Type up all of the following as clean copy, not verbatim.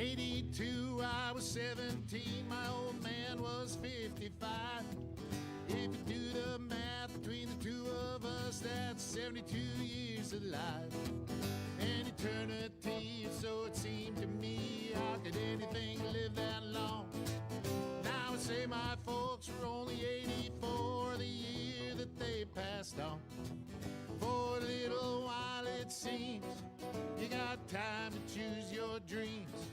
'82, I was 17, my old man was 55. If you do the math between the two of us, that's 72 years alive. An eternity, so it seemed to me. How could anything live that long? Now I say my folks were only 84 the year that they passed on. For a little while it seems you got time to choose your dreams.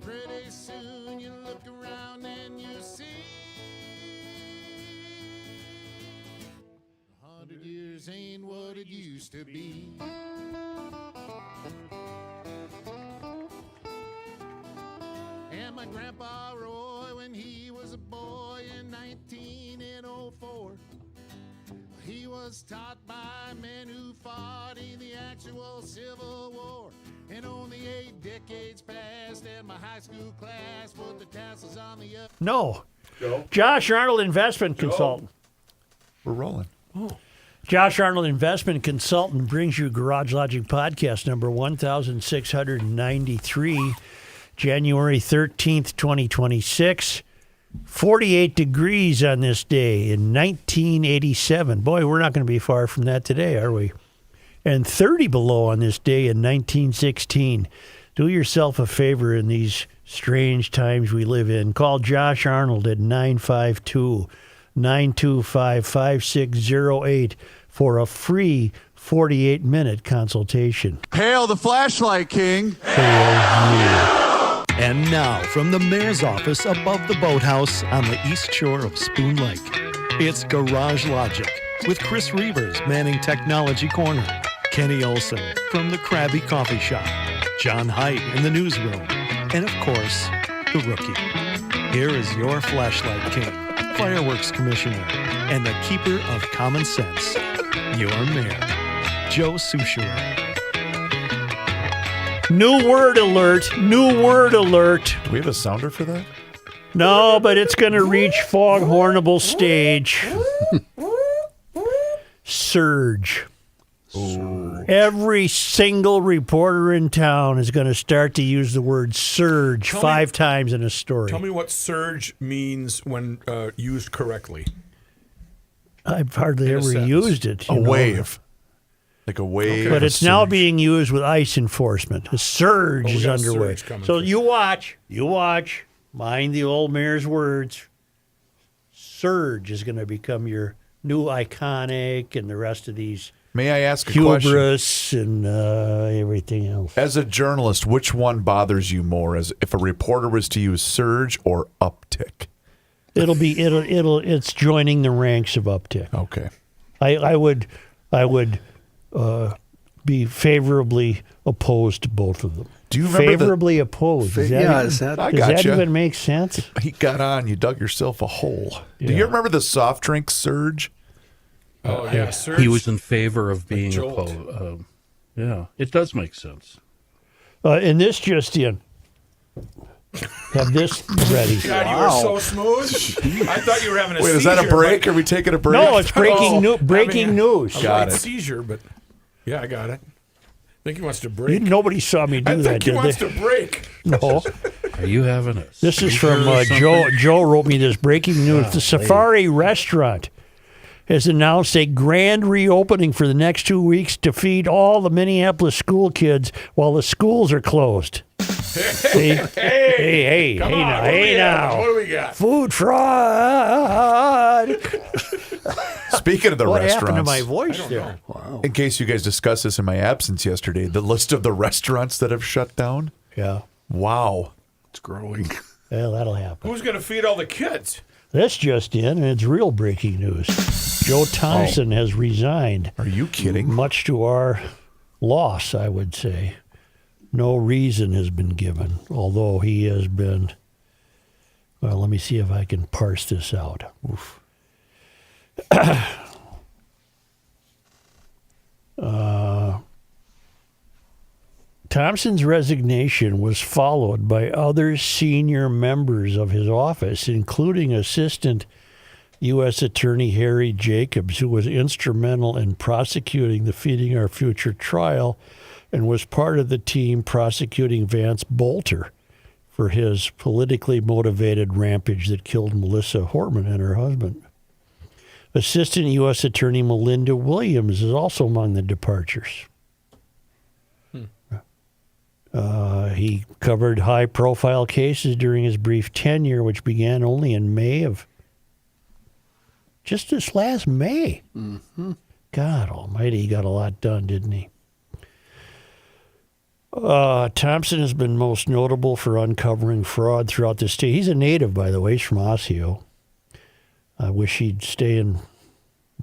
Pretty soon you look around and you see 100 years ain't what it used to be. And my grandpa Roy, when he was a boy in 1904, he was taught by men who fought in the actual Civil War. And only 8 decades passed, and my high school class put the tassels on the up. No. Josh Arnold, investment consultant. We're rolling. Oh. Josh Arnold, investment consultant, brings you Garage Logic podcast number 1693, January 13th, 2026. 48 degrees on this day in 1987. Boy, we're not going to be far from that today, are we? And 30 below on this day in 1916. Do yourself a favor in these strange times we live in. Call Josh Arnold at 952-925-5608 for a free 48-minute consultation. Hail the flashlight king. And now, from the mayor's office above the boathouse on the east shore of Spoon Lake, it's Garage Logic with Chris Reavers manning Technology Corner, Kenny Olson from the Krabby Coffee Shop, John Heidt in the newsroom, and of course, the rookie. Here is your flashlight king, fireworks commissioner, and the keeper of common sense, your mayor, Joe Souchere. New word alert. New word alert. Do we have a sounder for that? No, but it's going to reach foghornable stage. Surge. Every single reporter in town is going to start to use the word surge 5 times in a story. Tell me what surge means when used correctly. I've hardly ever used it. A wave. Like a wave. Okay. But it's now being used with ICE enforcement. A surge is underway. So you watch. Mind the old mayor's words. Surge is going to become your new iconic and the rest of these. May I ask a hubris and everything else. As a journalist, which one bothers you more? As if a reporter was to use surge or uptick? It's joining the ranks of uptick. Okay. I would be favorably opposed to both of them. Do you remember favorably opposed? Does that even make sense? He got on. You dug yourself a hole. Yeah. Do you remember the soft drink surge? Oh yeah, surge. He was in favor of being opposed. Yeah, it does make sense. And this just in. Have this ready. God, you were so smooth. I thought you were having a seizure. Wait, is that a break? Are we taking a break? No, it's breaking news. Got it. Seizure, but yeah, I got it. I think he wants to break. Nobody saw me do that, I think he wants to break. No. Are you having a This is from Joe. Joe wrote me this breaking news. The Safari restaurant has announced a grand reopening for the next 2 weeks to feed all the Minneapolis school kids while the schools are closed. See? Hey now. What do we got? Food fraud. Speaking of the what restaurants. What happened to my voice there? Wow. In case you guys discussed this in my absence yesterday, the list of the restaurants that have shut down. Yeah. Wow. It's growing. Well, that'll happen. Who's going to feed all the kids? This just in, and it's real breaking news. Joe Thompson has resigned. Are you kidding? Much to our loss, I would say. No reason has been given, although he has been. Well, let me see if I can parse this out. Oof. Thompson's resignation was followed by other senior members of his office, including Assistant U.S. Attorney Harry Jacobs, who was instrumental in prosecuting the Feeding Our Future trial and was part of the team prosecuting Vance Bolter for his politically motivated rampage that killed Melissa Hortman and her husband. Assistant U.S. Attorney Melinda Williams is also among the departures. He covered high-profile cases during his brief tenure, which began only in May of just this last May. Mm-hmm. God almighty, he got a lot done, didn't he? Thompson has been most notable for uncovering fraud throughout the state. He's a native, by the way. He's from Osseo. I wish he'd stay and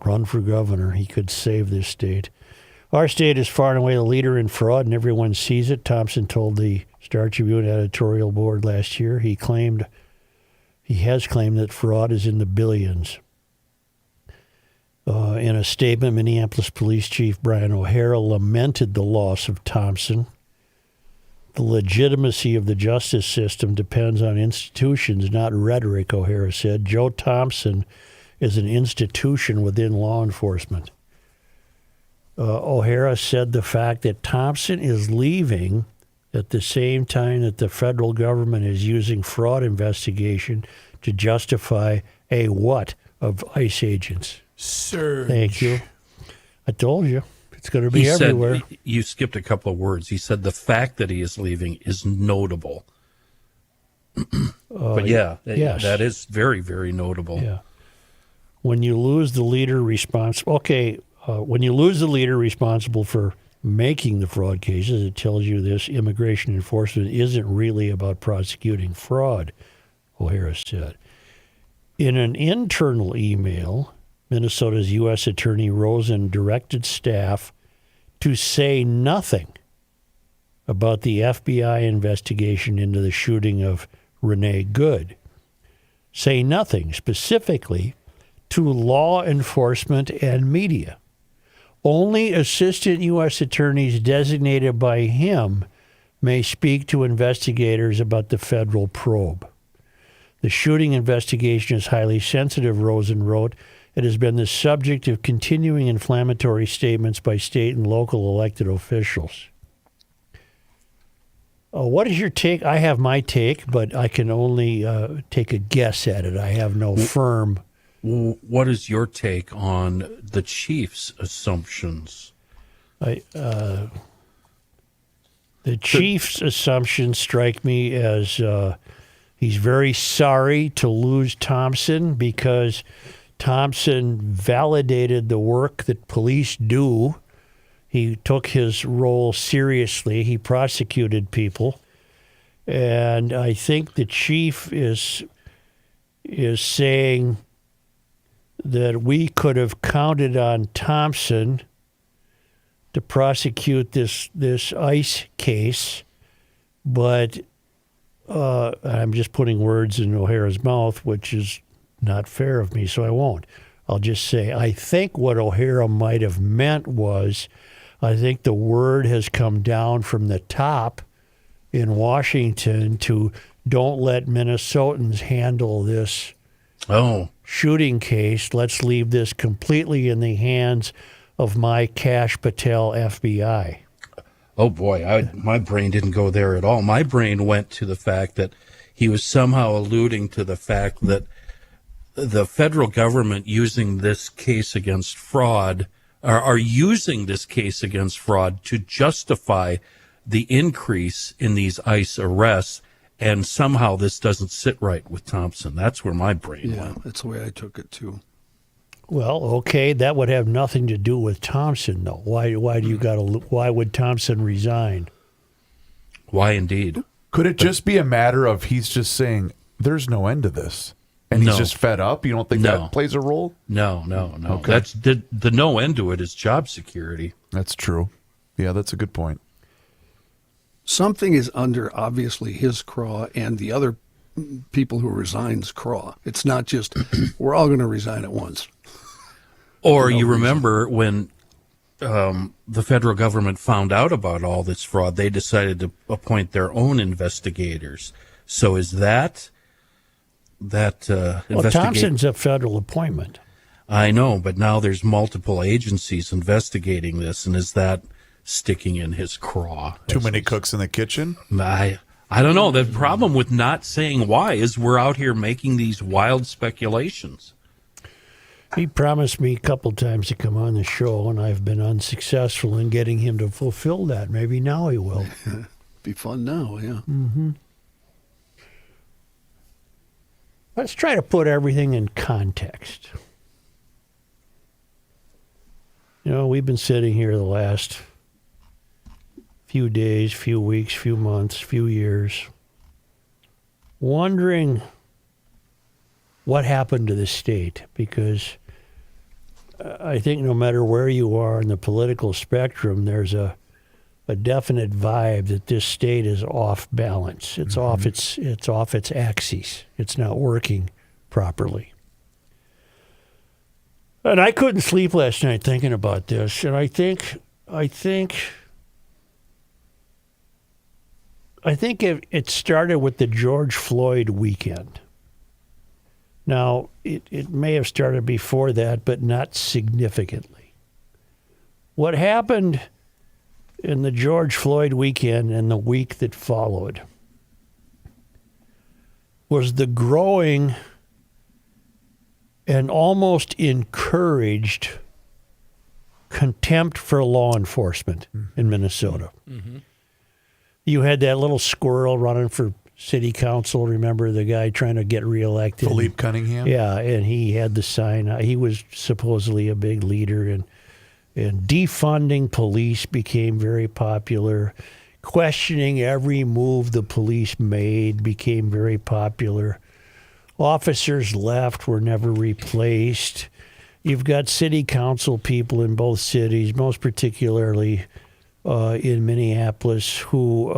run for governor. He could save this state. Our state is far and away the leader in fraud, and everyone sees it, Thompson told the Star Tribune editorial board last year. He has claimed that fraud is in the billions. In a statement, Minneapolis Police Chief Brian O'Hara lamented the loss of Thompson. The legitimacy of the justice system depends on institutions, not rhetoric, O'Hara said. Joe Thompson is an institution within law enforcement. O'Hara said the fact that Thompson is leaving at the same time that the federal government is using fraud investigation to justify a what of ICE agents? Surge. Thank you. I told you. It's going to be everywhere. You skipped a couple of words. He said the fact that he is leaving is notable. But yes. That is very, very notable. Yeah. When you lose the leader responsible, when you lose the leader responsible for making the fraud cases, it tells you this immigration enforcement isn't really about prosecuting fraud, O'Hara said. In an internal email, Minnesota's U.S. Attorney Rosen directed staff to say nothing about the FBI investigation into the shooting of Renee Good. Say nothing specifically to law enforcement and media. Only assistant U.S. attorneys designated by him may speak to investigators about the federal probe. The shooting investigation is highly sensitive, Rosen wrote. It has been the subject of continuing inflammatory statements by state and local elected officials. What is your take? I have my take, but I can only take a guess at it. I have no firm. What is your take on the chief's assumptions? The chief's assumptions strike me as he's very sorry to lose Thompson because Thompson validated the work that police do. He took his role seriously. He prosecuted people. And I think the chief is saying that we could have counted on Thompson to prosecute this ICE case, but I'm just putting words in O'Hara's mouth, which is not fair of me, so I won't. I'll just say I think what O'Hara might have meant was I think the word has come down from the top in Washington to don't let Minnesotans handle this shooting case. Let's leave this completely in the hands of my Kash Patel FBI. Oh, boy, my brain didn't go there at all. My brain went to the fact that he was somehow alluding to the fact that the federal government using this case against fraud are using this case against fraud to justify the increase in these ICE arrests, and somehow this doesn't sit right with Thompson. That's where my brain went. Yeah, that's the way I took it, too. Well, okay, that would have nothing to do with Thompson, though. Why would Thompson resign? Why indeed? Could it just be a matter of he's just saying there's no end to this, and he's just fed up? You don't think that plays a role? No. Okay. That's the no end to it is job security. That's true. Yeah, that's a good point. Something is under, obviously, his craw and the other people who resigns craw. It's not just, we're all going to resign at once. Or you remember when the federal government found out about all this fraud, they decided to appoint their own investigators. So is that Well, Thompson's a federal appointment. I know, but now there's multiple agencies investigating this, and is that sticking in his craw? Too many cooks in the kitchen? I don't know. The problem with not saying why is we're out here making these wild speculations. He promised me a couple times to come on the show, and I've been unsuccessful in getting him to fulfill that. Maybe now he will. Be fun now, yeah. Mm-hmm. Let's try to put everything in context. You know, we've been sitting here the last few days, few weeks, few months, few years, wondering what happened to the state, because I think no matter where you are in the political spectrum, there's a definite vibe that this state is off balance. It's off its axis. It's not working properly. And I couldn't sleep last night thinking about this, and I think it started with the George Floyd weekend. Now, it may have started before that, but not significantly. What happened in the George Floyd weekend and the week that followed was the growing and almost encouraged contempt for law enforcement in Minnesota. Mm-hmm. You had that little squirrel running for city council. Remember the guy trying to get reelected? Philippe Cunningham? Yeah, and he had the sign. He was supposedly a big leader, and defunding police became very popular. Questioning every move the police made became very popular. Officers left, were never replaced. You've got city council people in both cities, most particularly in Minneapolis, who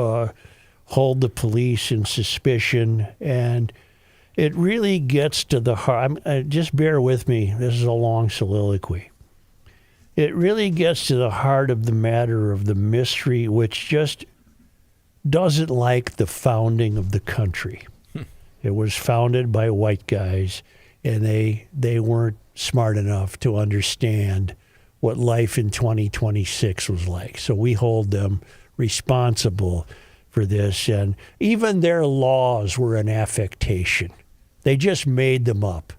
hold the police in suspicion. And it really gets to the heart. Just bear with me. This is a long soliloquy. It really gets to the heart of the matter of the mystery, which just doesn't like the founding of the country. It was founded by white guys, and they weren't smart enough to understand what life in 2026 was like. So we hold them responsible for this. And even their laws were an affectation. They just made them up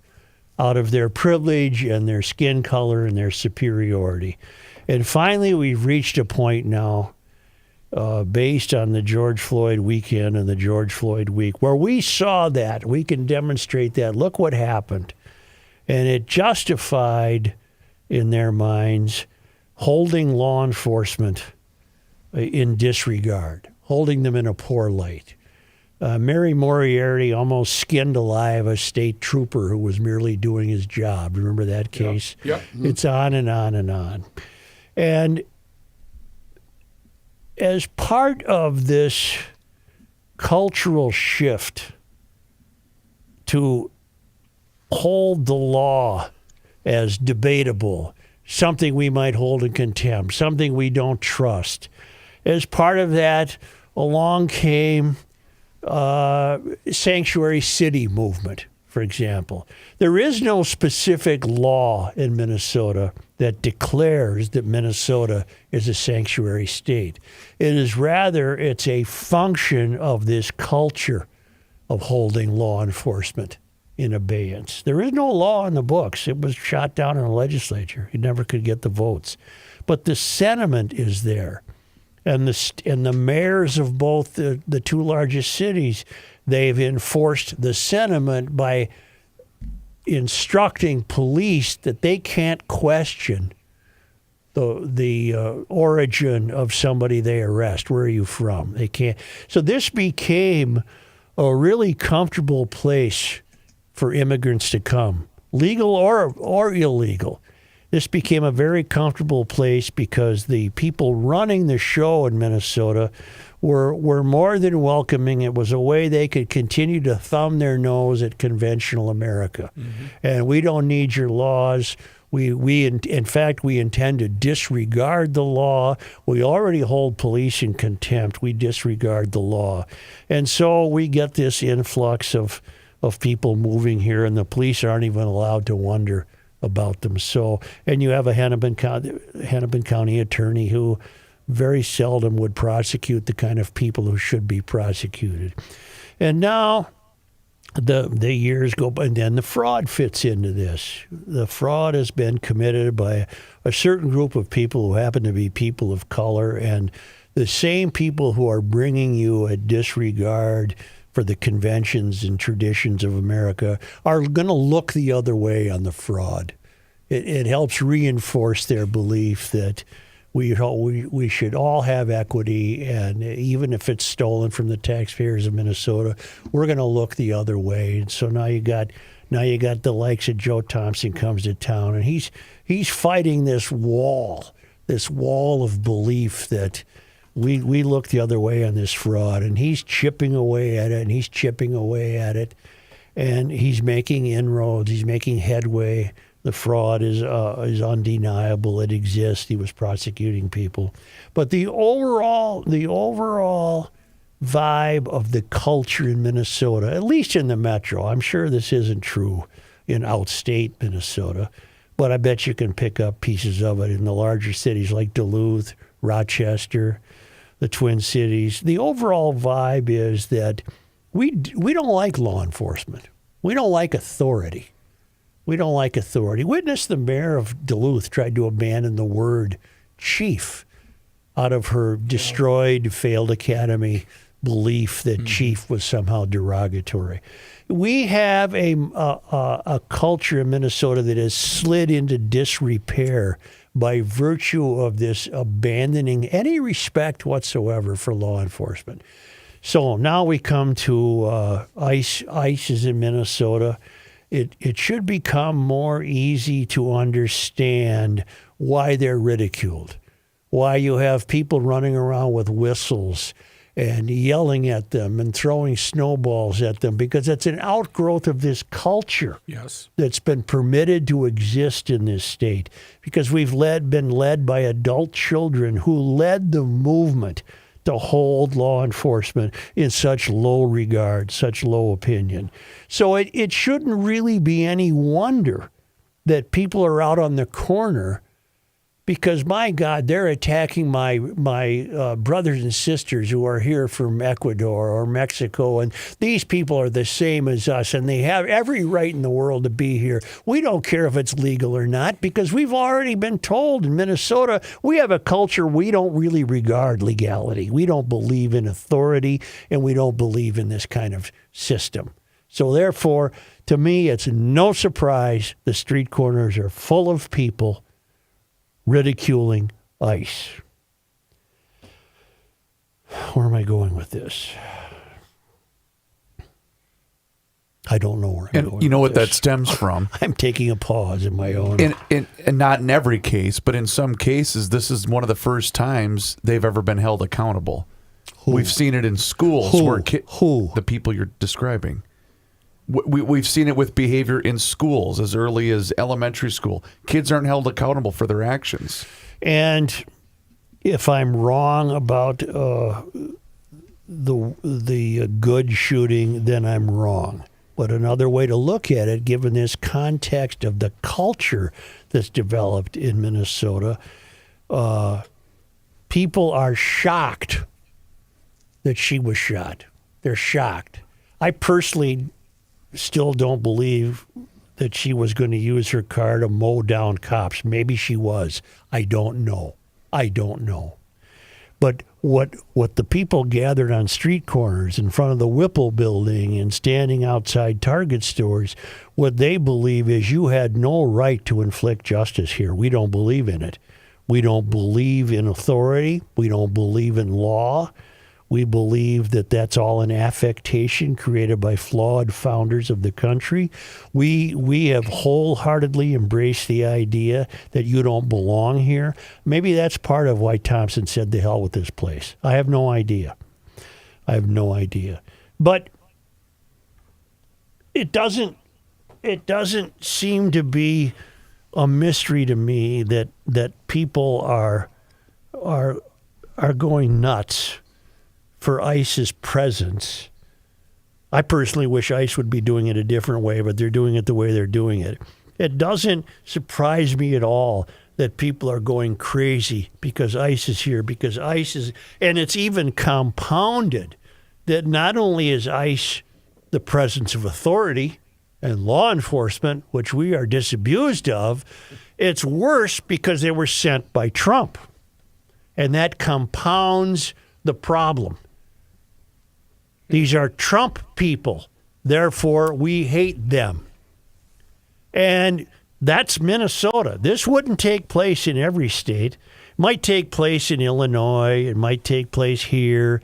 out of their privilege and their skin color and their superiority. And finally, we've reached a point now, based on the George Floyd weekend and the George Floyd week, where we saw that. We can demonstrate that. Look what happened. And it justified, in their minds, holding law enforcement in disregard, holding them in a poor light. Mary Moriarty almost skinned alive a state trooper who was merely doing his job. Remember that case? Yep. It's on and on and on. And as part of this cultural shift to hold the law as debatable, something we might hold in contempt, something we don't trust, as part of that, along came sanctuary city movement, for example. There is no specific law in Minnesota that declares that Minnesota is a sanctuary state. It's a function of this culture of holding law enforcement in abeyance. There is no law in the books. It was shot down in the legislature. You never could get the votes. But the sentiment is there. And the mayors of both the two largest cities, they've enforced the sentiment by instructing police that they can't question the origin of somebody they arrest. Where are you from? They can't. So this became a really comfortable place for immigrants to come, legal or illegal. This became a very comfortable place because the people running the show in Minnesota were more than welcoming. It was a way they could continue to thumb their nose at conventional America. Mm-hmm. And we don't need your laws. In fact, we intend to disregard the law. We already hold police in contempt. We disregard the law. And so we get this influx of people moving here, and the police aren't even allowed to wonder about them. So, and you have a Hennepin County attorney who very seldom would prosecute the kind of people who should be prosecuted. And now the years go by, and then the fraud fits into this. The fraud has been committed by a certain group of people who happen to be people of color, and the same people who are bringing you a disregard for the conventions and traditions of America are going to look the other way on the fraud. It helps reinforce their belief that we should all have equity, and even if it's stolen from the taxpayers of Minnesota, we're going to look the other way. And so now you got the likes of Joe Thompson comes to town, and he's fighting this wall of belief that we look the other way on this fraud, and he's chipping away at it, and he's chipping away at it, and he's making inroads, he's making headway. The fraud is undeniable. It exists. He was prosecuting people. But the overall vibe of the culture in Minnesota, at least in the metro, I'm sure this isn't true in outstate Minnesota, but I bet you can pick up pieces of it in the larger cities like Duluth, Rochester, the Twin Cities. The overall vibe is that we don't like law enforcement. We don't like authority. We don't like authority. Witness the mayor of Duluth tried to abandon the word chief out of her destroyed, failed academy belief that chief was somehow derogatory. We have a culture in Minnesota that has slid into disrepair by virtue of this abandoning any respect whatsoever for law enforcement. So now we come to ICE. ICE is in Minnesota. It should become more easy to understand why they're ridiculed, why you have people running around with whistles and yelling at them and throwing snowballs at them, because it's an outgrowth of this culture that's been permitted to exist in this state, because we've been led by adult children who led the movement to hold law enforcement in such low regard, such low opinion. So it shouldn't really be any wonder that people are out on the corner, because, my God, they're attacking my brothers and sisters who are here from Ecuador or Mexico, and these people are the same as us, and they have every right in the world to be here. We don't care if it's legal or not, because we've already been told in Minnesota we have a culture we don't really regard legality. We don't believe in authority, and we don't believe in this kind of system. So therefore, to me, it's no surprise the street corners are full of people ridiculing ICE. Where am I going with this? I don't know where I'm going. And you know with what this. that stems from? I'm taking a pause in my own. And not in every case, but in some cases, this is one of the first times they've ever been held accountable. Who? We've seen it in schools where the people you're describing. We've seen it with behavior in schools as early as elementary school. Kids aren't held accountable for their actions. And if I'm wrong about the good shooting, then I'm wrong. But another way to look at it, given this context of the culture that's developed in Minnesota, people are shocked that she was shot. They're shocked. I personally still don't believe that she was going to use her car to mow down cops. Maybe she was. I don't know. But what the people gathered on street corners in front of the Whipple building and standing outside Target stores, what they believe is you had no right to inflict justice here. We don't believe in it. We don't believe in authority. We don't believe in law. We believe that that's all an affectation created by flawed founders of the country. We have wholeheartedly embraced the idea that you don't belong here. Maybe that's part of why Thompson said to hell with this place. I have no idea. But it doesn't seem to be a mystery to me that people are going nuts for ICE's presence. I personally wish ICE would be doing it a different way, but they're doing it the way they're doing it. It doesn't surprise me at all that people are going crazy because ICE is here, because ICE is, and it's even compounded that not only is ICE the presence of authority and law enforcement, which we are disabused of, it's worse because they were sent by Trump. And that compounds the problem. These are Trump people. Therefore, we hate them. And that's Minnesota. This wouldn't take place in every state. It might take place in Illinois. It might take place here.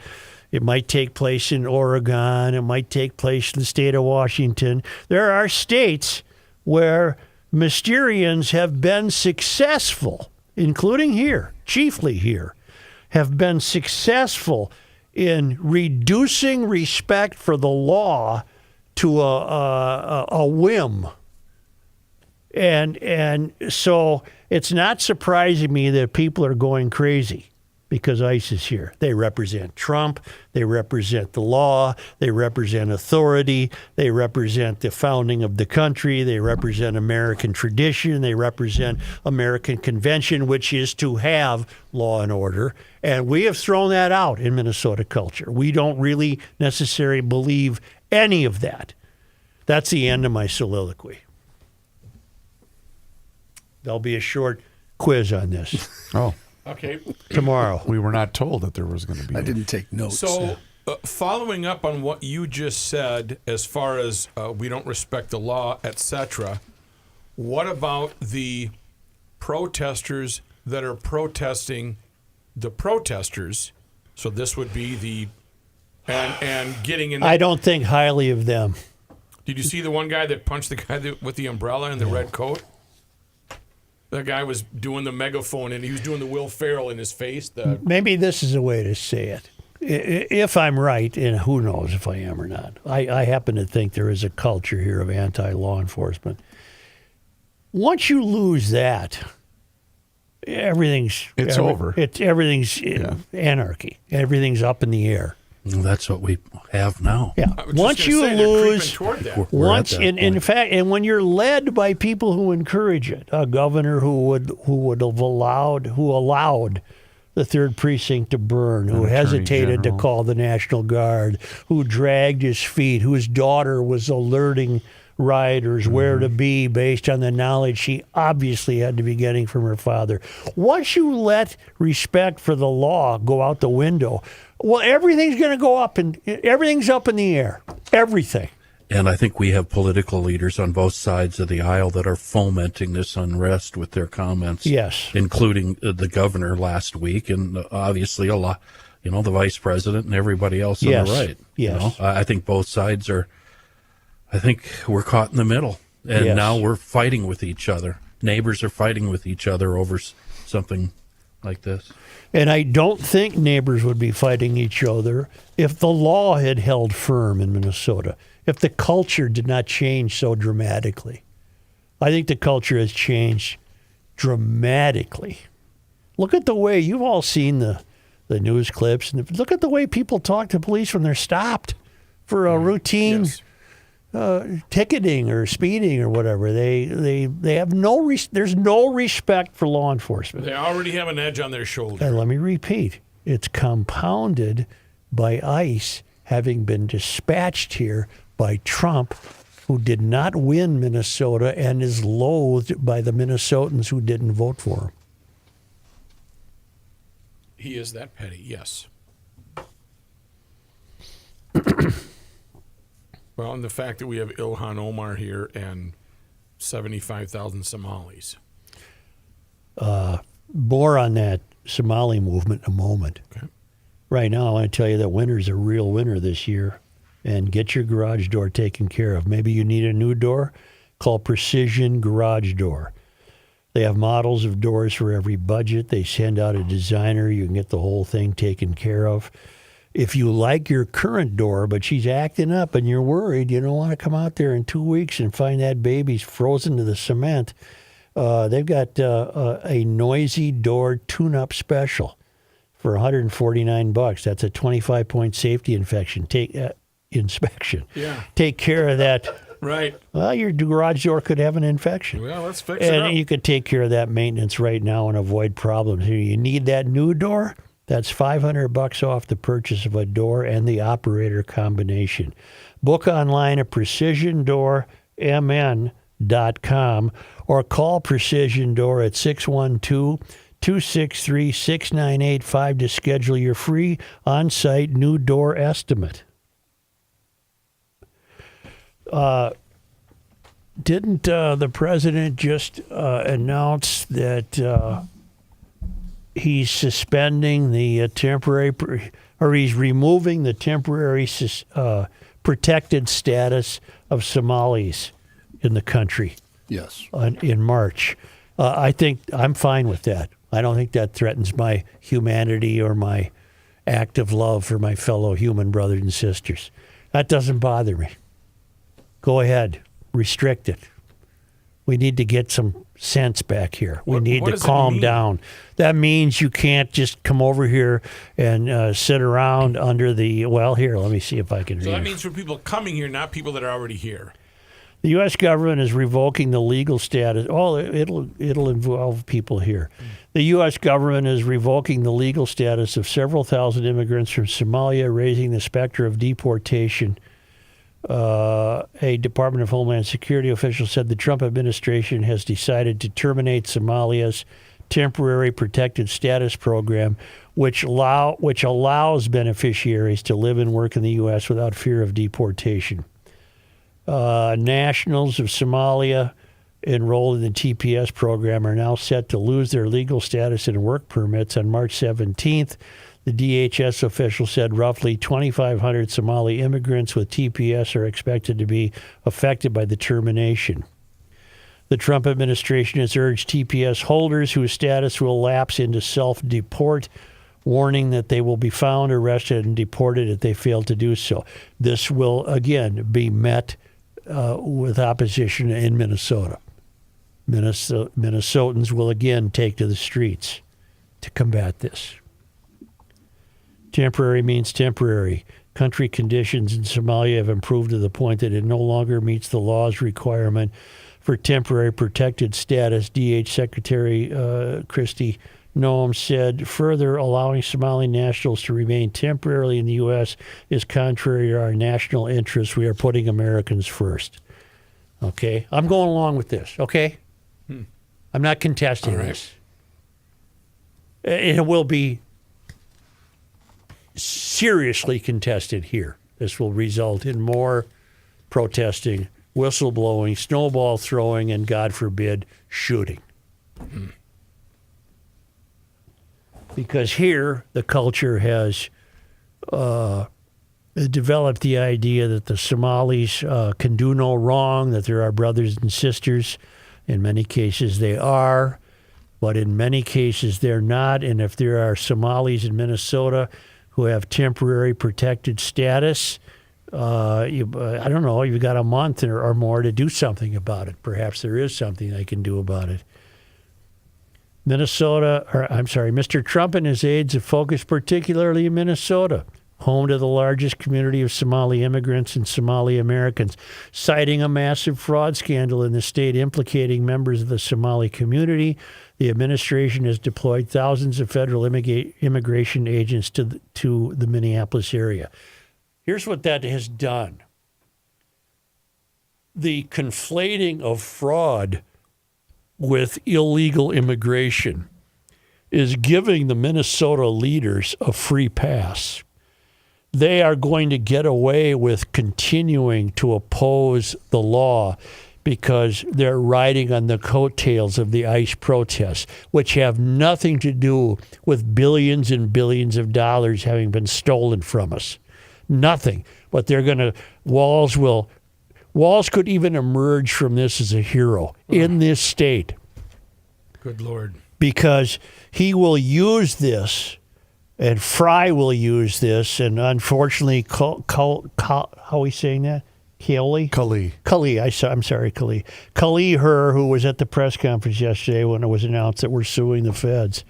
It might take place in Oregon. It might take place in the state of Washington. There are states where Mysterians have been successful, including here, chiefly here, have been successful in reducing respect for the law to a whim. And so it's not surprising me that people are going crazy because ICE is here. They represent Trump. They represent the law. They represent authority. They represent the founding of the country. They represent American tradition. They represent American convention, which is to have law and order. And we have thrown that out in Minnesota culture. We don't really necessarily believe any of that. That's the end of my soliloquy. There'll be a short quiz on this. Oh. Okay. Tomorrow. We were not told that there was going to be. I didn't take notes. So, following up on what you just said, as far as we don't respect the law, etc., what about the protesters that are protesting the protesters? So this would be the and getting in. I don't think highly of them. Did you see the one guy that punched the guy with the umbrella and the red coat? That guy was doing the megaphone, and he was doing the Will Ferrell in his face. Maybe this is a way to say it. If I'm right, and who knows if I am or not, I happen to think there is a culture here of anti-law enforcement. Once you lose that, everything's over. Everything's anarchy. Everything's up in the air. Well, that's what we have now. Yeah. Once you lose, in fact, and when you're led by people who encourage it, a governor who would have allowed the third precinct to burn, who hesitated to call the National Guard, who dragged his feet, whose daughter was alerting rioters where to be based on the knowledge she obviously had to be getting from her father. Once you let respect for the law go out the window, well, everything's going to go up, and everything's up in the air. Everything. And I think we have political leaders on both sides of the aisle that are fomenting this unrest with their comments. Yes. Including the governor last week, and obviously a lot, the vice president and everybody else on the right. Yes. I think both sides are. I think we're caught in the middle, and now we're fighting with each other. Neighbors are fighting with each other over something like this. And I don't think neighbors would be fighting each other if the law had held firm in Minnesota, if the culture did not change so dramatically. I think the culture has changed dramatically. Look at the way, you've all seen the news clips, and look at the way people talk to police when they're stopped for a routine ticketing or speeding or whatever. They have there's no respect for law enforcement. They already have an edge on their shoulder. And let me repeat, it's compounded by ICE having been dispatched here by Trump, who did not win Minnesota and is loathed by the Minnesotans who didn't vote for him. He is that petty, yes. Well, and the fact that we have Ilhan Omar here and 75,000 Somalis. More on that Somali movement in a moment. Okay. Right now, I want to tell you that winter's a real winter this year. And get your garage door taken care of. Maybe you need a new door? Call Precision Garage Door. They have models of doors for every budget. They send out a designer. You can get the whole thing taken care of. If you like your current door, but she's acting up and you're worried, you don't want to come out there in 2 weeks and find that baby's frozen to the cement, they've got a noisy door tune-up special for $149. That's a 25-point safety inspection. Take care of that Right. Well, your garage door could have an infection. Well, let's fix it up. And you could take care of that maintenance right now and avoid problems. You need that new door? That's $500 off the purchase of a door and the operator combination. Book online at precisiondoormn.com or call Precision Door at 612-263-6985 to schedule your free on-site new door estimate. Didn't the president just announce that he's suspending the he's removing the temporary protected status of Somalis in the country? Yes. In March. I think I'm fine with that. I don't think that threatens my humanity or my act of love for my fellow human brothers and sisters. That doesn't bother me. Go ahead. Restrict it. We need to get some sense back here. We need to calm down. That means you can't just come over here and sit around under the, well, here, let me see if I can read. So that means for people coming here, not people that are already here. The U.S. government is revoking the legal status. Oh, it'll involve people here. The U.S. government is revoking the legal status of several thousand immigrants from Somalia, raising the specter of deportation. A Department of Homeland Security official said the Trump administration has decided to terminate Somalia's temporary protected status program, which allows beneficiaries to live and work in the U.S. without fear of deportation. Nationals of Somalia enrolled in the TPS program are now set to lose their legal status and work permits on March 17th. The DHS official said roughly 2,500 Somali immigrants with TPS are expected to be affected by the termination. The Trump administration has urged TPS holders whose status will lapse into self-deport, warning that they will be found, arrested, and deported if they fail to do so. This will, again, be met with opposition in Minnesota. Minnesotans will again take to the streets to combat this. Temporary means temporary. Country conditions in Somalia have improved to the point that it no longer meets the law's requirement for temporary protected status. DH Secretary Kristi Noem said, further, allowing Somali nationals to remain temporarily in the U.S. is contrary to our national interests. We are putting Americans first. Okay? I'm going along with this, okay? I'm not contesting this. It will be seriously contested here. This will result in more protesting, whistleblowing, snowball throwing, and, God forbid, shooting. Because here, the culture has developed the idea that the Somalis can do no wrong, that they're our brothers and sisters. In many cases, they are, but in many cases, they're not. And if there are Somalis in Minnesota who have temporary protected status, I don't know, you've got a month or more to do something about it. Perhaps there is something they can do about it. Mr. Trump and his aides have focused particularly in Minnesota, home to the largest community of Somali immigrants and Somali Americans, citing a massive fraud scandal in the state implicating members of the Somali community. The administration has deployed thousands of federal immigration agents to the Minneapolis area. Here's what that has done. The conflating of fraud with illegal immigration is giving the Minnesota leaders a free pass. They are going to get away with continuing to oppose the law because they're riding on the coattails of the ICE protests, which have nothing to do with billions and billions of dollars having been stolen from us. Nothing. But they're going to, Walz could even emerge from this as a hero in this state. Good Lord. Because he will use this, and Fry will use this, and unfortunately, how are we saying that? Kali, I'm sorry, Kali, who was at the press conference yesterday when it was announced that we're suing the feds.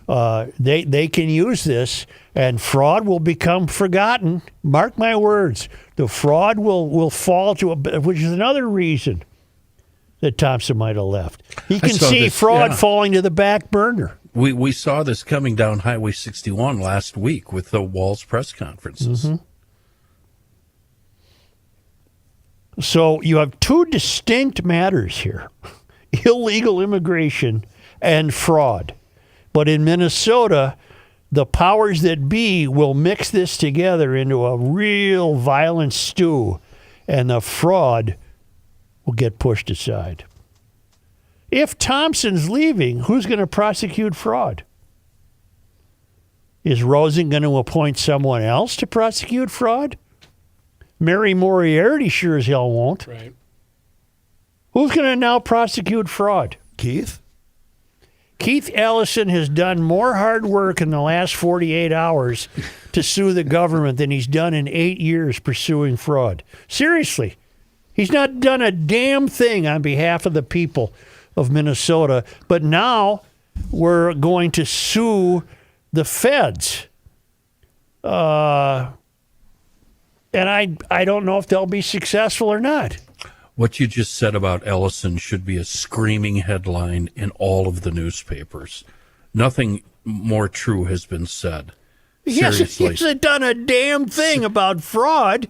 They can use this, and fraud will become forgotten. Mark my words. The fraud will fall to which is another reason that Thompson might have left. He can see fraud falling to the back burner. We saw this coming down Highway 61 last week with the Walz press conferences. Mm-hmm. So you have two distinct matters here: illegal immigration and fraud. But in Minnesota, the powers that be will mix this together into a real violent stew, and the fraud will get pushed aside. If Thompson's leaving, who's going to prosecute fraud? Is Rosen going to appoint someone else to prosecute fraud? Mary Moriarty sure as hell won't. Right. Who's going to now prosecute fraud? Keith? Keith Ellison has done more hard work in the last 48 hours to sue the government than he's done in 8 years pursuing fraud. Seriously. He's not done a damn thing on behalf of the people of Minnesota, but now we're going to sue the feds. And I don't know if they'll be successful or not. What you just said about Ellison should be a screaming headline in all of the newspapers. Nothing more true has been said. Seriously. He hasn't done a damn thing about fraud.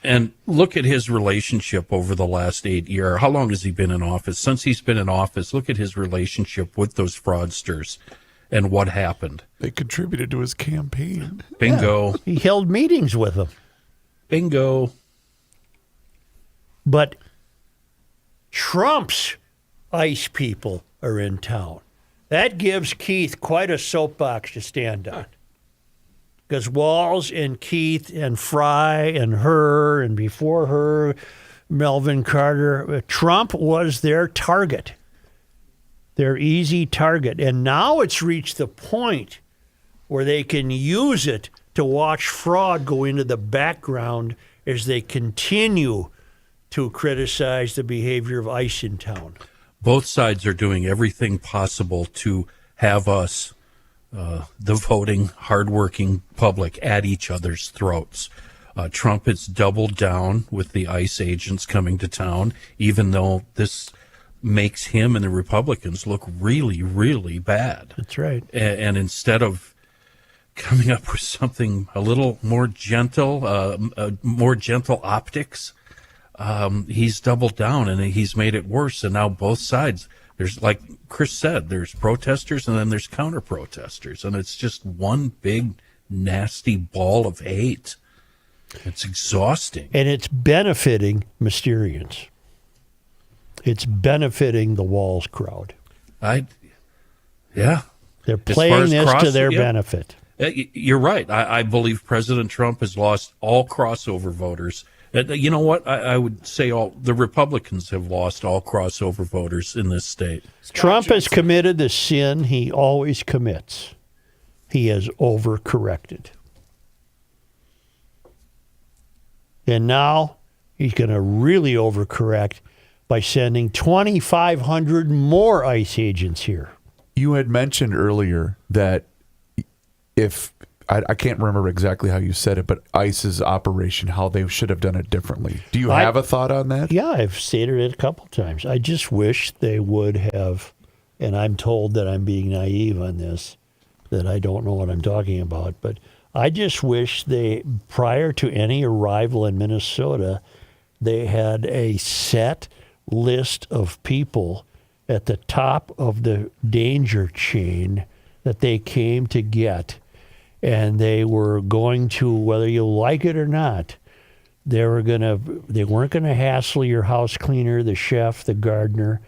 And look at his relationship over the last 8 years. How long has he been in office? Since he's been in office, look at his relationship with those fraudsters and what happened. They contributed to his campaign. Bingo. Yeah, he held meetings with them. Bingo. But Trump's ICE people are in town. That gives Keith quite a soapbox to stand on. Because Walz and Keith and Fry and her and before her, Melvin Carter, Trump was their target, their easy target. And now it's reached the point where they can use it to watch fraud go into the background as they continue to criticize the behavior of ICE in town. Both sides are doing everything possible to have us, the voting, hardworking public, at each other's throats. Trump has doubled down with the ICE agents coming to town, even though this makes him and the Republicans look really, really bad. That's right. And instead of coming up with something a little more gentle, more gentle optics, he's doubled down and he's made it worse. And now both sides, there's, like Chris said, there's protesters and then there's counter protesters. And it's just one big nasty ball of hate. It's exhausting. And it's benefiting Mysterians. It's benefiting the Walz crowd. Yeah. They're playing this to their benefit. You're right. I believe President Trump has lost all crossover voters. You know what? I would say all the Republicans have lost all crossover voters in this state. Trump has committed the sin he always commits. He has overcorrected. And now he's going to really overcorrect by sending 2,500 more ICE agents here. You had mentioned earlier that if I can't remember exactly how you said it, but ICE's operation, how they should have done it differently. Do you have a thought on that? Yeah, I've stated it a couple times. I just wish they would have, and I'm told that I'm being naive on this, that I don't know what I'm talking about, but I just wish they, prior to any arrival in Minnesota, they had a set list of people at the top of the danger chain that they came to get. And they were going to, whether you like it or not, they weren't going to hassle your house cleaner, the chef, the gardener,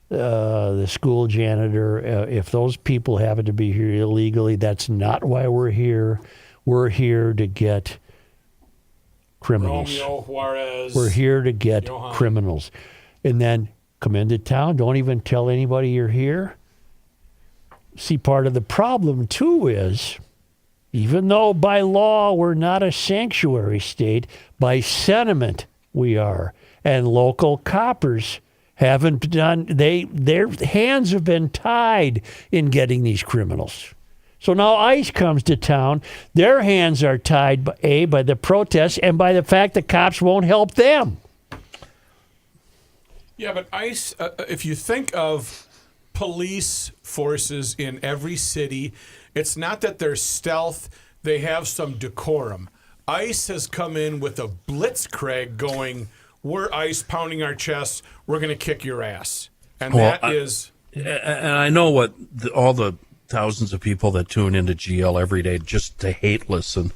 the school janitor. If those people happen to be here illegally, that's not why we're here. We're here to get criminals. Romeo, Juarez. We're here to get criminals. And then come into town. Don't even tell anybody you're here. See, part of the problem, too, is even though by law we're not a sanctuary state, by sentiment we are. And local coppers haven't done, their hands have been tied in getting these criminals. So now ICE comes to town. Their hands are tied, by the protests and by the fact that cops won't help them. Yeah, but ICE, if you think of police forces in every city, it's not that they're stealth, they have some decorum. ICE has come in with a blitzkrieg going, we're ICE pounding our chests, we're going to kick your ass. And Well, that is... And I know what all the thousands of people that tune into GL every day just to hate listen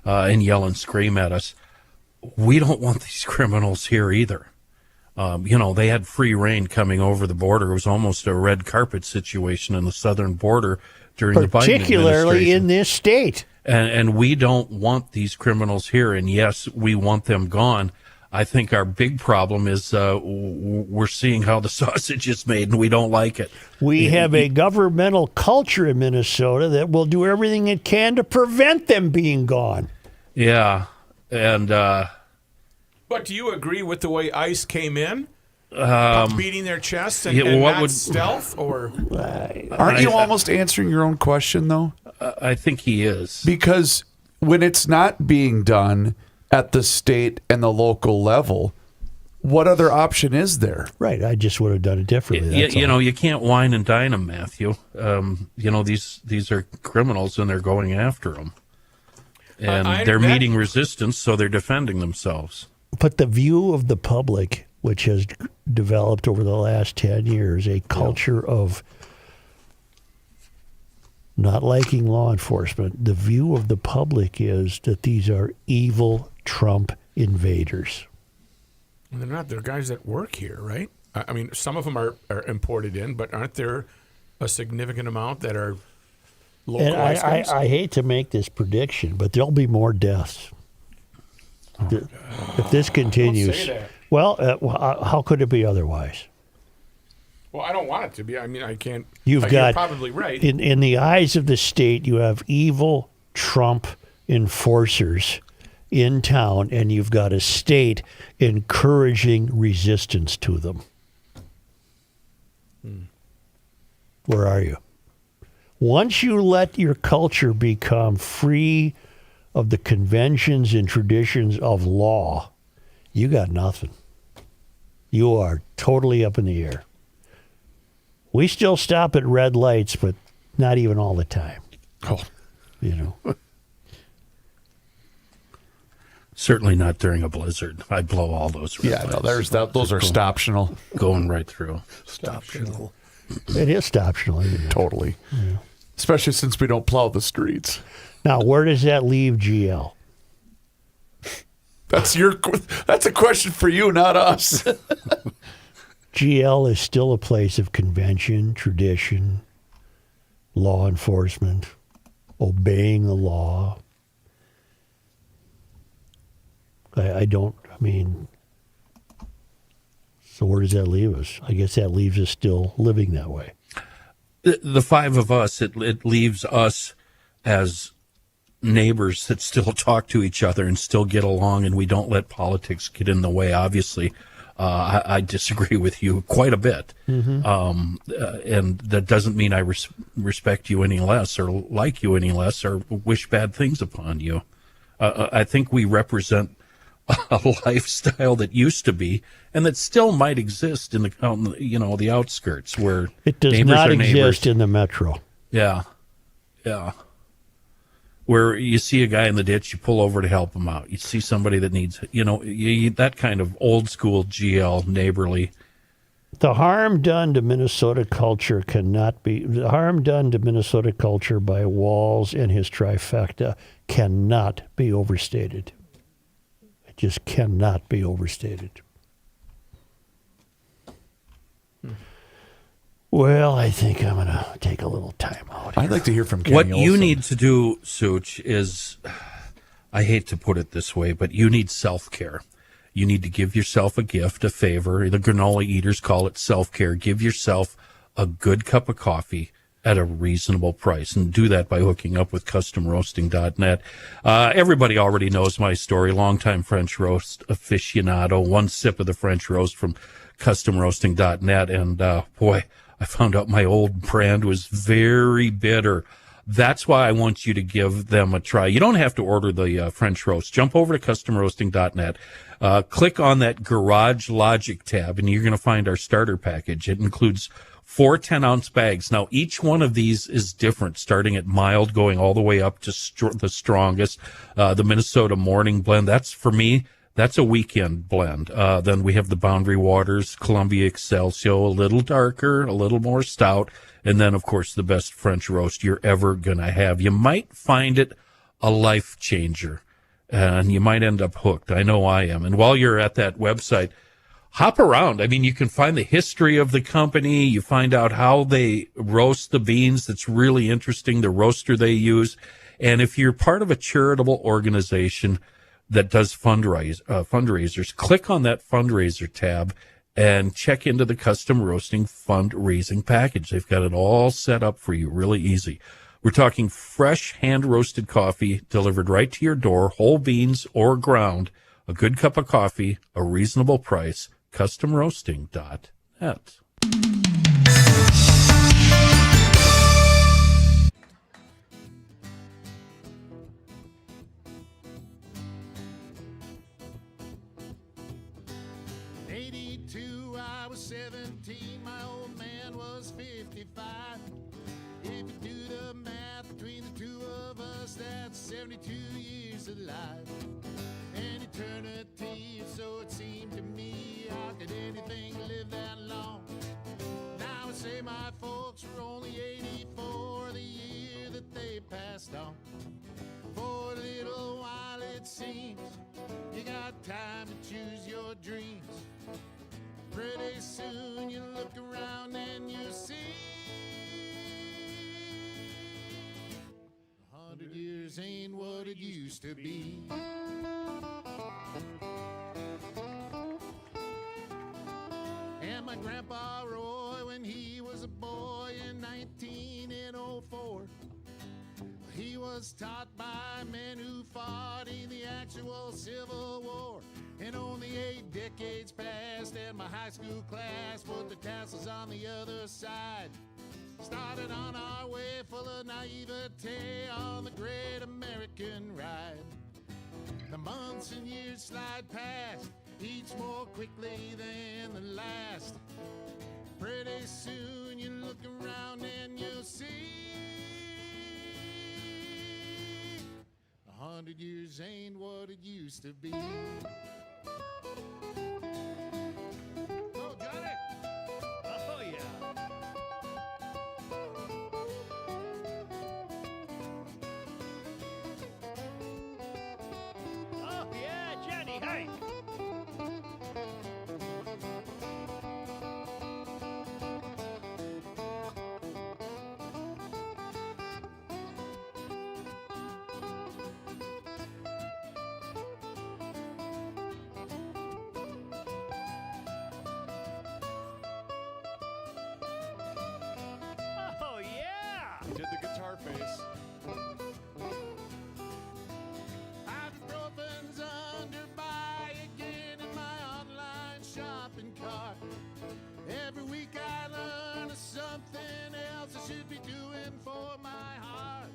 and yell and scream at us. We don't want these criminals here either. They had free reign coming over the border. It was almost a red carpet situation in the southern border during the Biden administration. Particularly in this state. And we don't want these criminals here. And yes, we want them gone. I think our big problem is we're seeing how the sausage is made, and we don't like it. We have a governmental culture in Minnesota that will do everything it can to prevent them being gone. Yeah, and But do you agree with the way ICE came in? Beating their chests and not stealth? Or Aren't you almost answering your own question, though? I think he is. Because when it's not being done at the state and the local level, what other option is there? Right. I just would have done it differently. You can't wine and dine them, Matthew. These are criminals, and they're going after them. And they're meeting resistance, so they're defending themselves. But the view of the public, which has developed over the last 10 years, a culture of not liking law enforcement, the view of the public is that these are evil Trump invaders. they're not. They're guys that work here, right? I mean, some of them are imported in, but aren't there a significant amount that are localized? And I hate to make this prediction, but there'll be more deaths. If this continues, Don't say that. well, how could it be otherwise? Well, I don't want it to be. I mean, I can't. You're probably right. In the eyes of the state, you have evil Trump enforcers in town, and you've got a state encouraging resistance to them. Where are you? Once you let your culture become free of the conventions and traditions of law, you got nothing. You are totally up in the air. We still stop at red lights, but not even all the time. Oh. Certainly not during a blizzard. I blow all those red lights. Those are stoptional. Going right through. Stoptional. It is stoptional, isn't it? Totally. Yeah. Especially since we don't plow the streets. Now, where does that leave GL? That's a question for you, not us. GL is still a place of convention, tradition, law enforcement, obeying the law. So where does that leave us? I guess that leaves us still living that way. The five of us, it leaves us as neighbors that still talk to each other and still get along, and we don't let politics get in the way. Obviously, I disagree with you quite a bit, and that doesn't mean I respect you any less or like you any less or wish bad things upon you. I think we represent a lifestyle that used to be and that still might exist in the outskirts where it does not exist in the metro. Yeah. Where you see a guy in the ditch, you pull over to help him out. You see somebody that needs, that kind of old school GL neighborly. The harm done to Minnesota culture by Walz and his trifecta cannot be overstated. It just cannot be overstated. Well, I think I'm going to take a little time out here. I'd like to hear from Kenny What Olson. you need to do, Such, is, I hate to put it this way, but you need self-care. You need to give yourself a gift, a favor. The granola eaters call it self-care. Give yourself a good cup of coffee at a reasonable price, and do that by hooking up with customroasting.net. Everybody already knows my story. Longtime French roast aficionado. One sip of the French roast from customroasting.net, and boy, I found out my old brand was very bitter. That's why I want you to give them a try. You don't have to order the French roast. Jump over to customroasting.net. Click on that Garage Logic tab, and you're going to find our starter package. It includes 4 10-ounce bags. Now, each one of these is different, starting at mild, going all the way up to the strongest. The Minnesota Morning Blend, that's, for me, that's a weekend blend. Then we have the Boundary Waters, Columbia Excelsior, a little darker, a little more stout. And then, of course, the best French roast you're ever going to have. You might find it a life changer, and you might end up hooked. I know I am. And while you're at that website, hop around. I mean, you can find the history of the company. You find out how they roast the beans. That's really interesting, the roaster they use. And if you're part of a charitable organization that does fundraisers, click on that fundraiser tab and check into the custom roasting fundraising package. They've got it all set up for you, really easy. We're talking fresh hand-roasted coffee delivered right to your door, whole beans or ground, a good cup of coffee, a reasonable price, customroasting.net. '82, I was 17, my old man was 55. If you do the math between the two of us, that's 72 years alive. An eternity, so it seemed to me. How could anything live that long? Now I say my folks were only 84 the year that they passed on. For a little while it seems you got time to choose your dreams. Pretty soon you look around and you see 100 years ain't what it used to be. And my grandpa Roy, when he was a boy in 1904, he was taught by men who fought in the actual Civil War. And only 8 decades passed, and my high school class put the tassels on the other side. Started on our way full of naivete on the great American ride. The months and years slide past, each more quickly than the last. Pretty soon you look around and you'll see 100 years ain't what it used to be. Oh, Johnny! Oh, yeah. Oh, yeah, Johnny Heidt. Oh, yeah. Did the guitar face. Ibuprofen's under buy again in my online shopping cart. Every week I learn of something else I should be doing for my heart.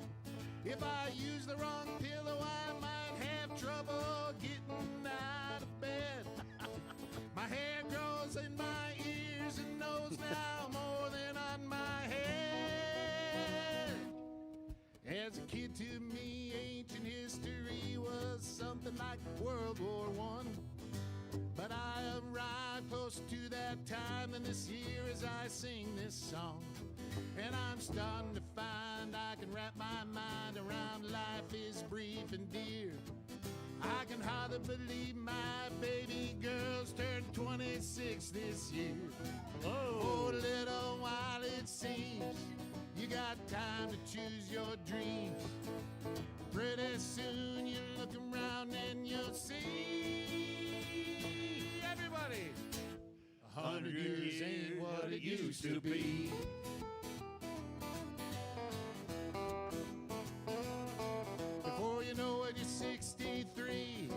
If I use the wrong pillow, I might have trouble getting out of bed. My hair grows in my ears and nose now more than on my head. As a kid, to me, ancient history was something like World War I. But I arrived close to that time and this year as I sing this song. And I'm starting to find I can wrap my mind around life is brief and dear. I can hardly believe my baby girl's turned 26 this year. Oh, a little while it seems you got time to choose your dreams. Pretty soon you look around and you'll see everybody 100 years ain't what it used to be. Before you know it, you're 63,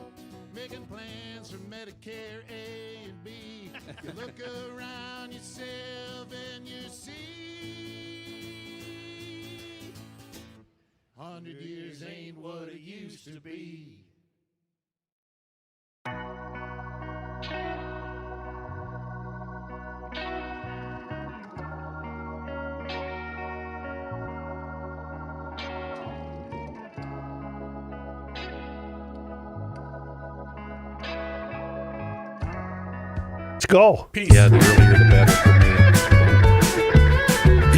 making plans for Medicare A and B. You look around yourself and you see 100 years ain't what it used to be. Let's go. Peace. Yeah, the earlier the better for me.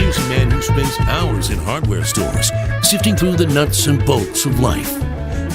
Here's a man who spends hours in hardware stores, sifting through the nuts and bolts of life.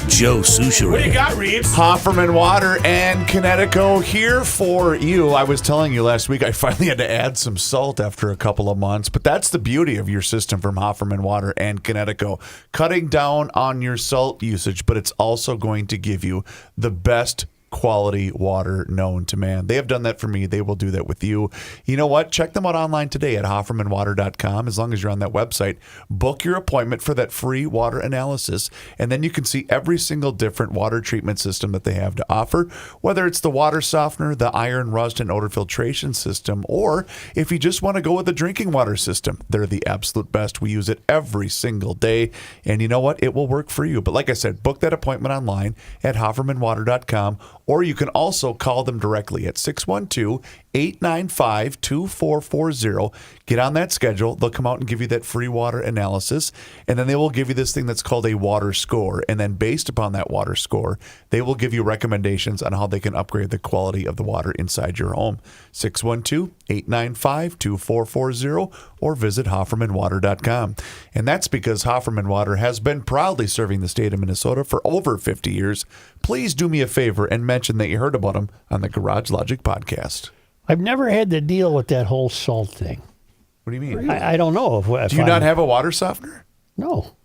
Joe Souchere. What do you got, Reeves? Hofferman Water and Connecticut here for you. I was telling you last week I finally had to add some salt after a couple of months, but that's the beauty of your system from Hofferman Water and Connecticut. Cutting down on your salt usage, but it's also going to give you the best quality water known to man. They have done that for me. They will do that with you. You know what? Check them out online today at HoffermanWater.com. As long as you're on that website, book your appointment for that free water analysis, and then you can see every single different water treatment system that they have to offer, whether it's the water softener, the iron, rust, and odor filtration system, or if you just want to go with the drinking water system. They're the absolute best. We use it every single day, and you know what? It will work for you. But like I said, book that appointment online at HoffermanWater.com, or you can also call them directly at 612-895-2440. Get on that schedule. They'll come out and give you that free water analysis, and then they will give you this thing that's called a water score. And then based upon that water score, they will give you recommendations on how they can upgrade the quality of the water inside your home. 612-895-2440, or visit HoffermanWater.com. And that's because Hofferman Water has been proudly serving the state of Minnesota for over 50 years. Please do me a favor and mention that you heard about them on the Garage Logic podcast. I've never had to deal with that whole salt thing. What do you mean? I don't know. If Do you not have a water softener? No.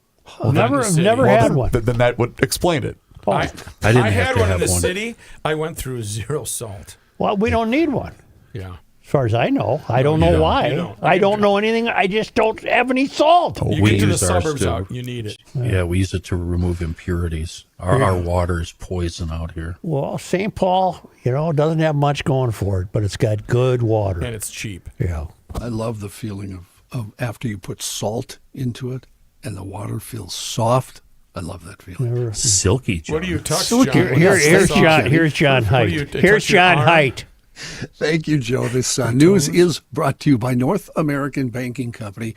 Well, never not in the never city. had one. Then that would explain it. Oh. I didn't have had to one in have the one. city. I went through zero salt. Well, we don't need one. Yeah. As far as I know. I don't you know don't. why. You don't. I don't know anything. I just don't have any salt. You We get to the use ours suburbs too. out, you need it. Yeah, we use it to remove impurities. Our water is poison out here. Well, St. Paul, doesn't have much going for it, but it's got good water. And it's cheap. Yeah. I love the feeling of after you put salt into it and the water feels soft. I love that feeling. Silky, John. What do you touch, Look, John? here's John. Here's John What do you Heidt. touch Here's your John arm? Heidt. Thank you, Joe. This news is brought to you by North American Banking Company.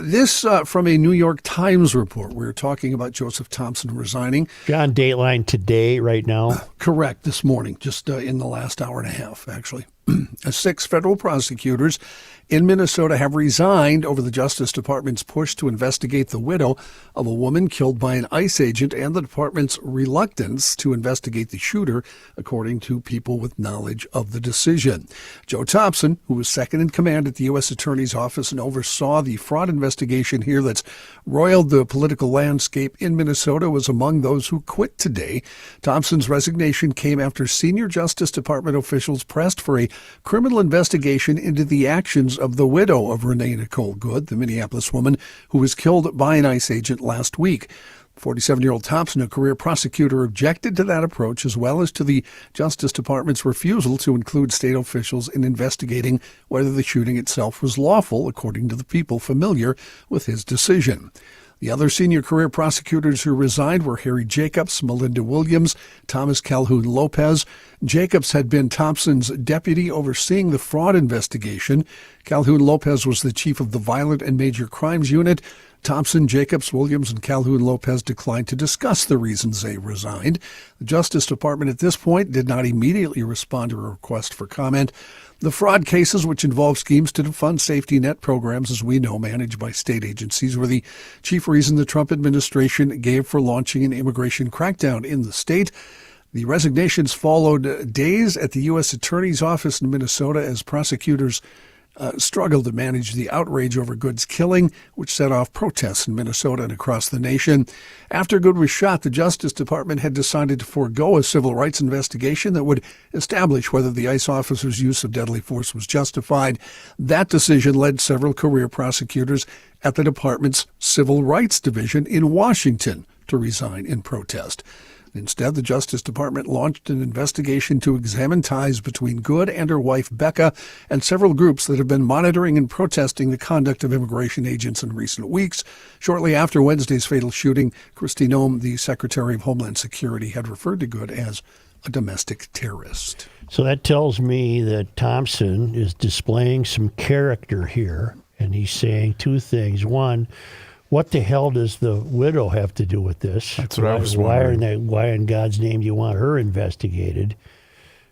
This from a New York Times report. We're talking about Joseph Thompson resigning. John, Dateline today, right now. Correct, this morning, just in the last hour and a half, actually. 6 federal prosecutors in Minnesota have resigned over the Justice Department's push to investigate the widow of a woman killed by an ICE agent and the department's reluctance to investigate the shooter, according to people with knowledge of the decision. Joe Thompson, who was second in command at the U.S. Attorney's Office and oversaw the fraud investigation here that's roiled the political landscape in Minnesota, was among those who quit today. Thompson's resignation came after senior Justice Department officials pressed for a criminal investigation into the actions of the widow of Renee Nicole Good, the Minneapolis woman who was killed by an ICE agent last week. 47-year-old Thompson, a career prosecutor, objected to that approach as well as to the Justice Department's refusal to include state officials in investigating whether the shooting itself was lawful, according to the people familiar with his decision. The other senior career prosecutors who resigned were Harry Jacobs, Melinda Williams, Thomas Calhoun Lopez. Jacobs had been Thompson's deputy overseeing the fraud investigation. Calhoun Lopez was the chief of the Violent and Major Crimes Unit. Thompson, Jacobs, Williams, and Calhoun Lopez declined to discuss the reasons they resigned. The Justice Department at this point did not immediately respond to a request for comment. The fraud cases, which involve schemes to defund safety net programs, as we know, managed by state agencies, were the chief reason the Trump administration gave for launching an immigration crackdown in the state. The resignations followed days at the U.S. Attorney's Office in Minnesota as prosecutors struggled to manage the outrage over Good's killing, which set off protests in Minnesota and across the nation. After Good was shot, the Justice Department had decided to forego a civil rights investigation that would establish whether the ICE officer's use of deadly force was justified. That decision led several career prosecutors at the department's Civil Rights Division in Washington to resign in protest. Instead, the Justice Department launched an investigation to examine ties between Good and her wife Becca and several groups that have been monitoring and protesting the conduct of immigration agents in recent weeks. Shortly after Wednesday's fatal shooting, Kristi Noem, the Secretary of Homeland Security, had referred to Good as a domestic terrorist. So that tells me that Thompson is displaying some character here, and he's saying two things. One, what the hell does the widow have to do with this? That's what I was wondering. Why in God's name do you want her investigated?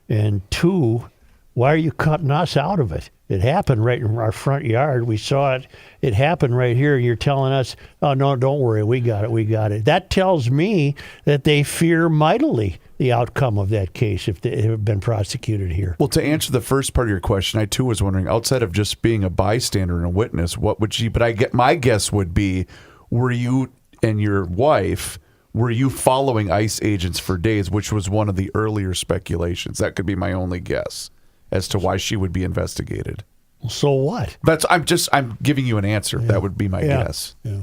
And two, why are you cutting us out of it? It happened right in our front yard. We saw it. It happened right here. You're telling us, oh, no, don't worry. We got it. That tells me that they fear mightily the outcome of that case if they have been prosecuted here. Well, to answer the first part of your question, I too was wondering, outside of just being a bystander and a witness, what would she? But my guess would be, were you and your wife, were you following ICE agents for days, which was one of the earlier speculations? That could be my only guess as to why she would be investigated. So what? I'm giving you an answer. Yeah. That would be my guess. Yeah.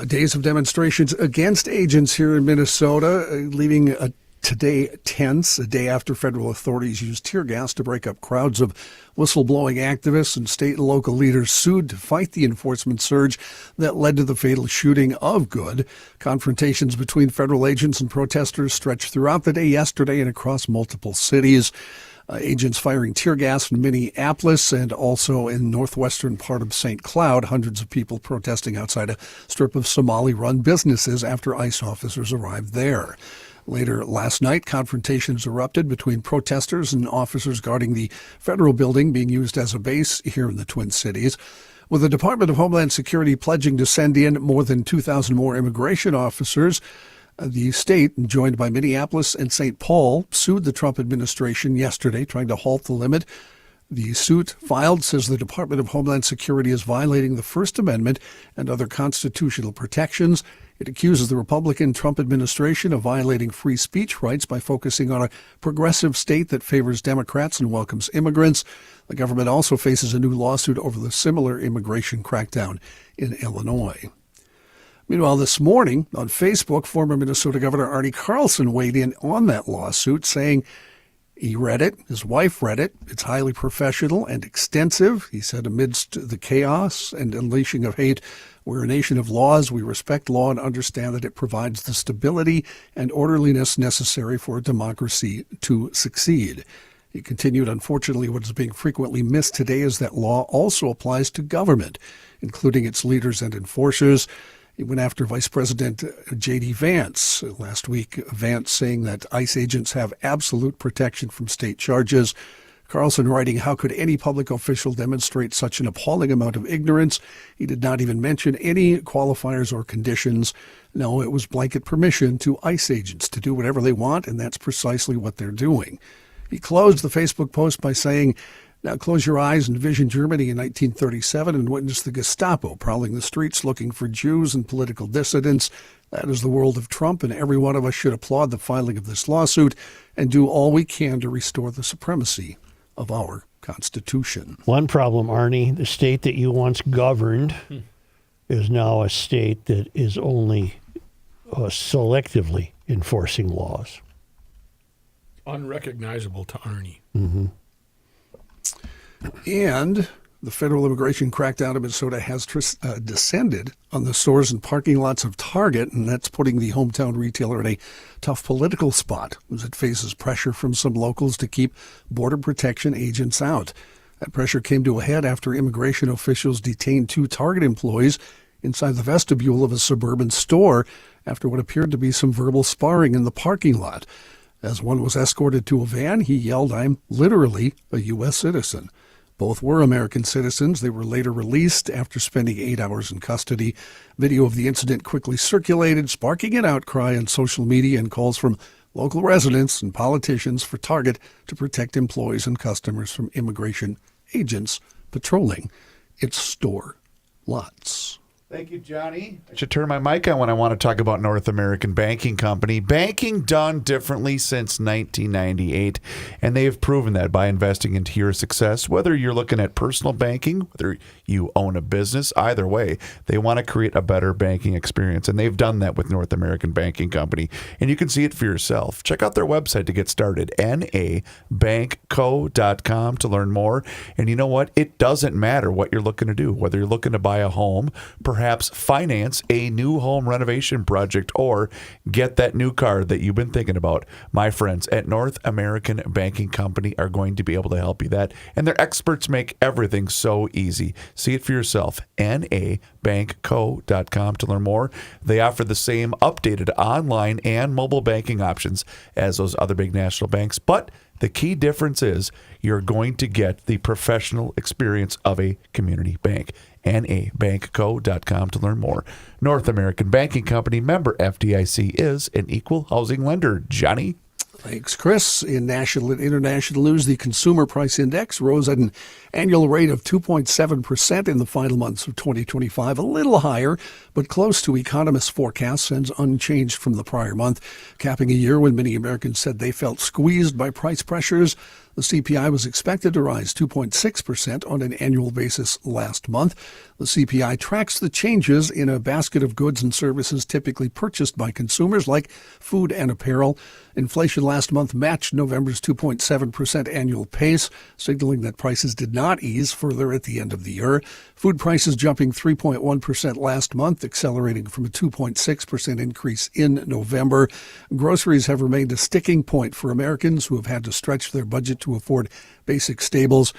Days of demonstrations against agents here in Minnesota, leaving today tense, a day after federal authorities used tear gas to break up crowds of whistleblowing activists, and state and local leaders sued to fight the enforcement surge that led to the fatal shooting of Good. Confrontations between federal agents and protesters stretched throughout the day yesterday and across multiple cities. Agents firing tear gas in Minneapolis and also in northwestern part of St. Cloud. Hundreds of people protesting outside a strip of Somali-run businesses after ICE officers arrived there. Later last night, confrontations erupted between protesters and officers guarding the federal building being used as a base here in the Twin Cities. With the Department of Homeland Security pledging to send in more than 2,000 more immigration officers, the state, joined by Minneapolis and St. Paul, sued the Trump administration yesterday, trying to halt the limit. The suit filed says the Department of Homeland Security is violating the First Amendment and other constitutional protections. It accuses the Republican Trump administration of violating free speech rights by focusing on a progressive state that favors Democrats and welcomes immigrants. The government also faces a new lawsuit over the similar immigration crackdown in Illinois. Meanwhile, this morning on Facebook, former Minnesota Governor Arne Carlson weighed in on that lawsuit, saying he read it, his wife read it, it's highly professional and extensive. He said, amidst the chaos and unleashing of hate, we're a nation of laws. We respect law and understand that it provides the stability and orderliness necessary for a democracy to succeed. He continued, unfortunately, what is being frequently missed today is that law also applies to government, including its leaders and enforcers. He went after Vice President J.D. Vance last week, Vance saying that ICE agents have absolute protection from state charges. Carlson writing, how could any public official demonstrate such an appalling amount of ignorance? He did not even mention any qualifiers or conditions. No, it was blanket permission to ICE agents to do whatever they want, and that's precisely what they're doing. He closed the Facebook post by saying, now close your eyes and envision Germany in 1937 and witness the Gestapo prowling the streets looking for Jews and political dissidents. That is the world of Trump, and every one of us should applaud the filing of this lawsuit and do all we can to restore the supremacy of our Constitution. One problem, Arnie, the state that you once governed is now a state that is only selectively enforcing laws. Unrecognizable to Arnie. Mm-hmm. And the federal immigration crackdown in Minnesota has descended on the stores and parking lots of Target, and that's putting the hometown retailer in a tough political spot as it faces pressure from some locals to keep Border Protection agents out. That pressure came to a head after immigration officials detained 2 Target employees inside the vestibule of a suburban store after what appeared to be some verbal sparring in the parking lot. As one was escorted to a van, he yelled, "I'm literally a U.S. citizen." Both were American citizens. They were later released after spending 8 hours in custody. Video of the incident quickly circulated, sparking an outcry on social media and calls from local residents and politicians for Target to protect employees and customers from immigration agents patrolling its store lots. Thank you, Johnny. I should turn my mic on when I want to talk about North American Banking Company. Banking done differently since 1998, and they have proven that by investing into your success. Whether you're looking at personal banking, whether you own a business, either way, they want to create a better banking experience, and they've done that with North American Banking Company. And you can see it for yourself. Check out their website to get started, nabankco.com, to learn more. And you know what? It doesn't matter what you're looking to do, whether you're looking to buy a home, perhaps finance a new home renovation project, or get that new car that you've been thinking about. My friends at North American Banking Company are going to be able to help you that, and their experts make everything so easy. See it for yourself, nabankco.com, to learn more. They offer the same updated online and mobile banking options as those other big national banks, but the key difference is you're going to get the professional experience of a community bank. nabankco.com to learn more. North American Banking Company, member FDIC, is an equal housing lender. Johnny? Thanks, Chris. In national and international news, the Consumer Price Index rose at an annual rate of 2.7% in the final months of 2025, a little higher, but close to economists' forecasts and unchanged from the prior month, capping a year when many Americans said they felt squeezed by price pressures. The CPI was expected to rise 2.6% on an annual basis last month. The CPI tracks the changes in a basket of goods and services typically purchased by consumers, like food and apparel. Inflation last month matched November's 2.7% annual pace, signaling that prices did not ease further at the end of the year. Food prices jumping 3.1% last month, accelerating from a 2.6% increase in November. Groceries have remained a sticking point for Americans who have had to stretch their budget to afford basic staples.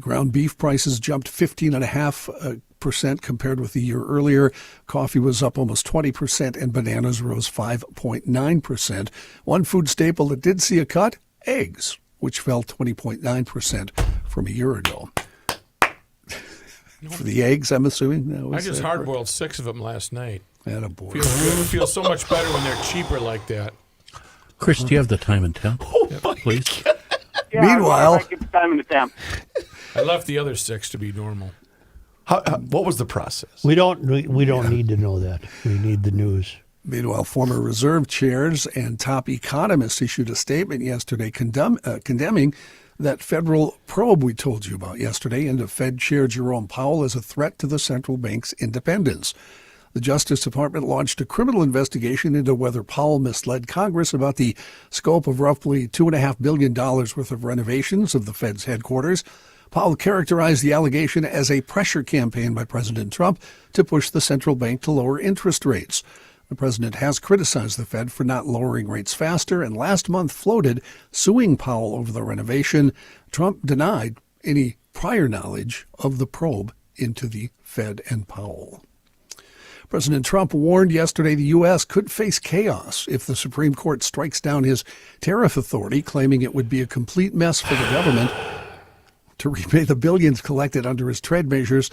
Ground beef prices jumped 15.5% compared with the year earlier. Coffee was up almost 20%, and bananas rose 5.9%. One food staple that did see a cut, eggs, which fell 20.9% from a year ago. For the eggs, I'm assuming that was. I just hard-boiled 6 of them last night. Attaboy. Feels so much better when they're cheaper like that. Chris, do you have the time and temp, please? Yeah, Meanwhile, I get the time and the temp. I left the other 6 to be normal. What was the process? We don't need to know that. We need the news. Meanwhile, former reserve chairs and top economists issued a statement yesterday condemning that federal probe we told you about yesterday into Fed Chair Jerome Powell as a threat to the central bank's independence. The Justice Department launched a criminal investigation into whether Powell misled Congress about the scope of roughly $2.5 billion worth of renovations of the Fed's headquarters. Powell characterized the allegation as a pressure campaign by President Trump to push the central bank to lower interest rates. The president has criticized the Fed for not lowering rates faster, and last month floated suing Powell over the renovation. Trump denied any prior knowledge of the probe into the Fed and Powell. President Trump warned yesterday the U.S. could face chaos if the Supreme Court strikes down his tariff authority, claiming it would be a complete mess for the government to repay the billions collected under his trade measures.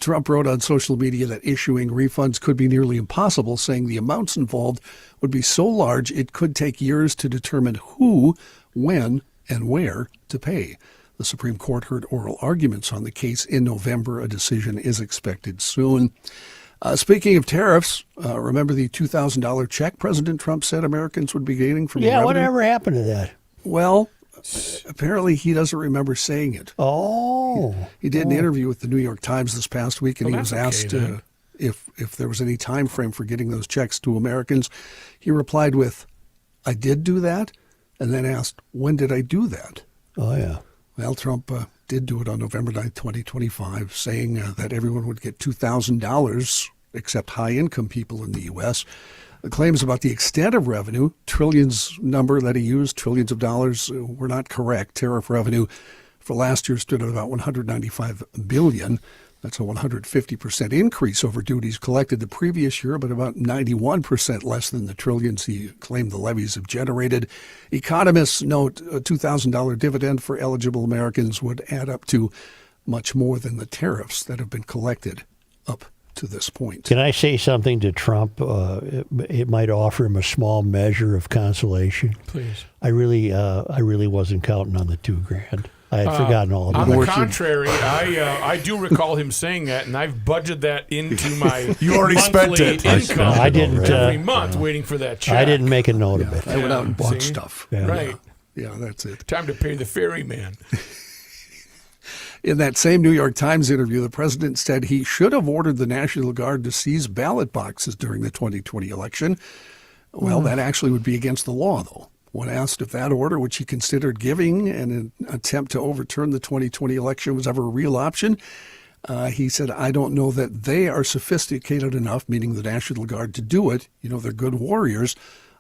Trump wrote on social media that issuing refunds could be nearly impossible, saying the amounts involved would be so large it could take years to determine who, when, and where to pay. The Supreme Court heard oral arguments on the case in November. A decision is expected soon. Speaking of tariffs, remember the $2,000 check President Trump said Americans would be getting from revenue? Whatever happened to that? Well, apparently he doesn't remember saying it. Oh. He did an interview with the New York Times this past week, and he was asked if there was any time frame for getting those checks to Americans. He replied with, "I did do that," and then asked, "When did I do that?" Oh, yeah. Well, Trump did do it on November 9th, 2025, saying that everyone would get $2,000 except high-income people in the U.S. The claims about the extent of revenue, trillions number that he used, trillions of dollars, were not correct. Tariff revenue for last year stood at about $195 billion. That's a 150% increase over duties collected the previous year, but about 91% less than the trillions he claimed the levies have generated. Economists note a $2,000 dividend for eligible Americans would add up to much more than the tariffs that have been collected up to this point. Can I say something to Trump? It might offer him a small measure of consolation. Please. I really wasn't counting on the $2,000. I had forgotten all about On it. the contrary, I do recall him saying that, and I've budgeted that into my You already spent monthly it. income I didn't, every month, waiting for that check. I didn't make a note of it. I went out and bought see? stuff. Yeah. Right. Yeah, that's it. Time to pay the ferryman. In that same New York Times interview, the president said he should have ordered the National Guard to seize ballot boxes during the 2020 election. Well, that actually would be against the law, though. When asked if that order, which he considered giving in an attempt to overturn the 2020 election, was ever a real option, he said, I don't know that they are sophisticated enough, meaning the National Guard, to do it. You know, they're good warriors.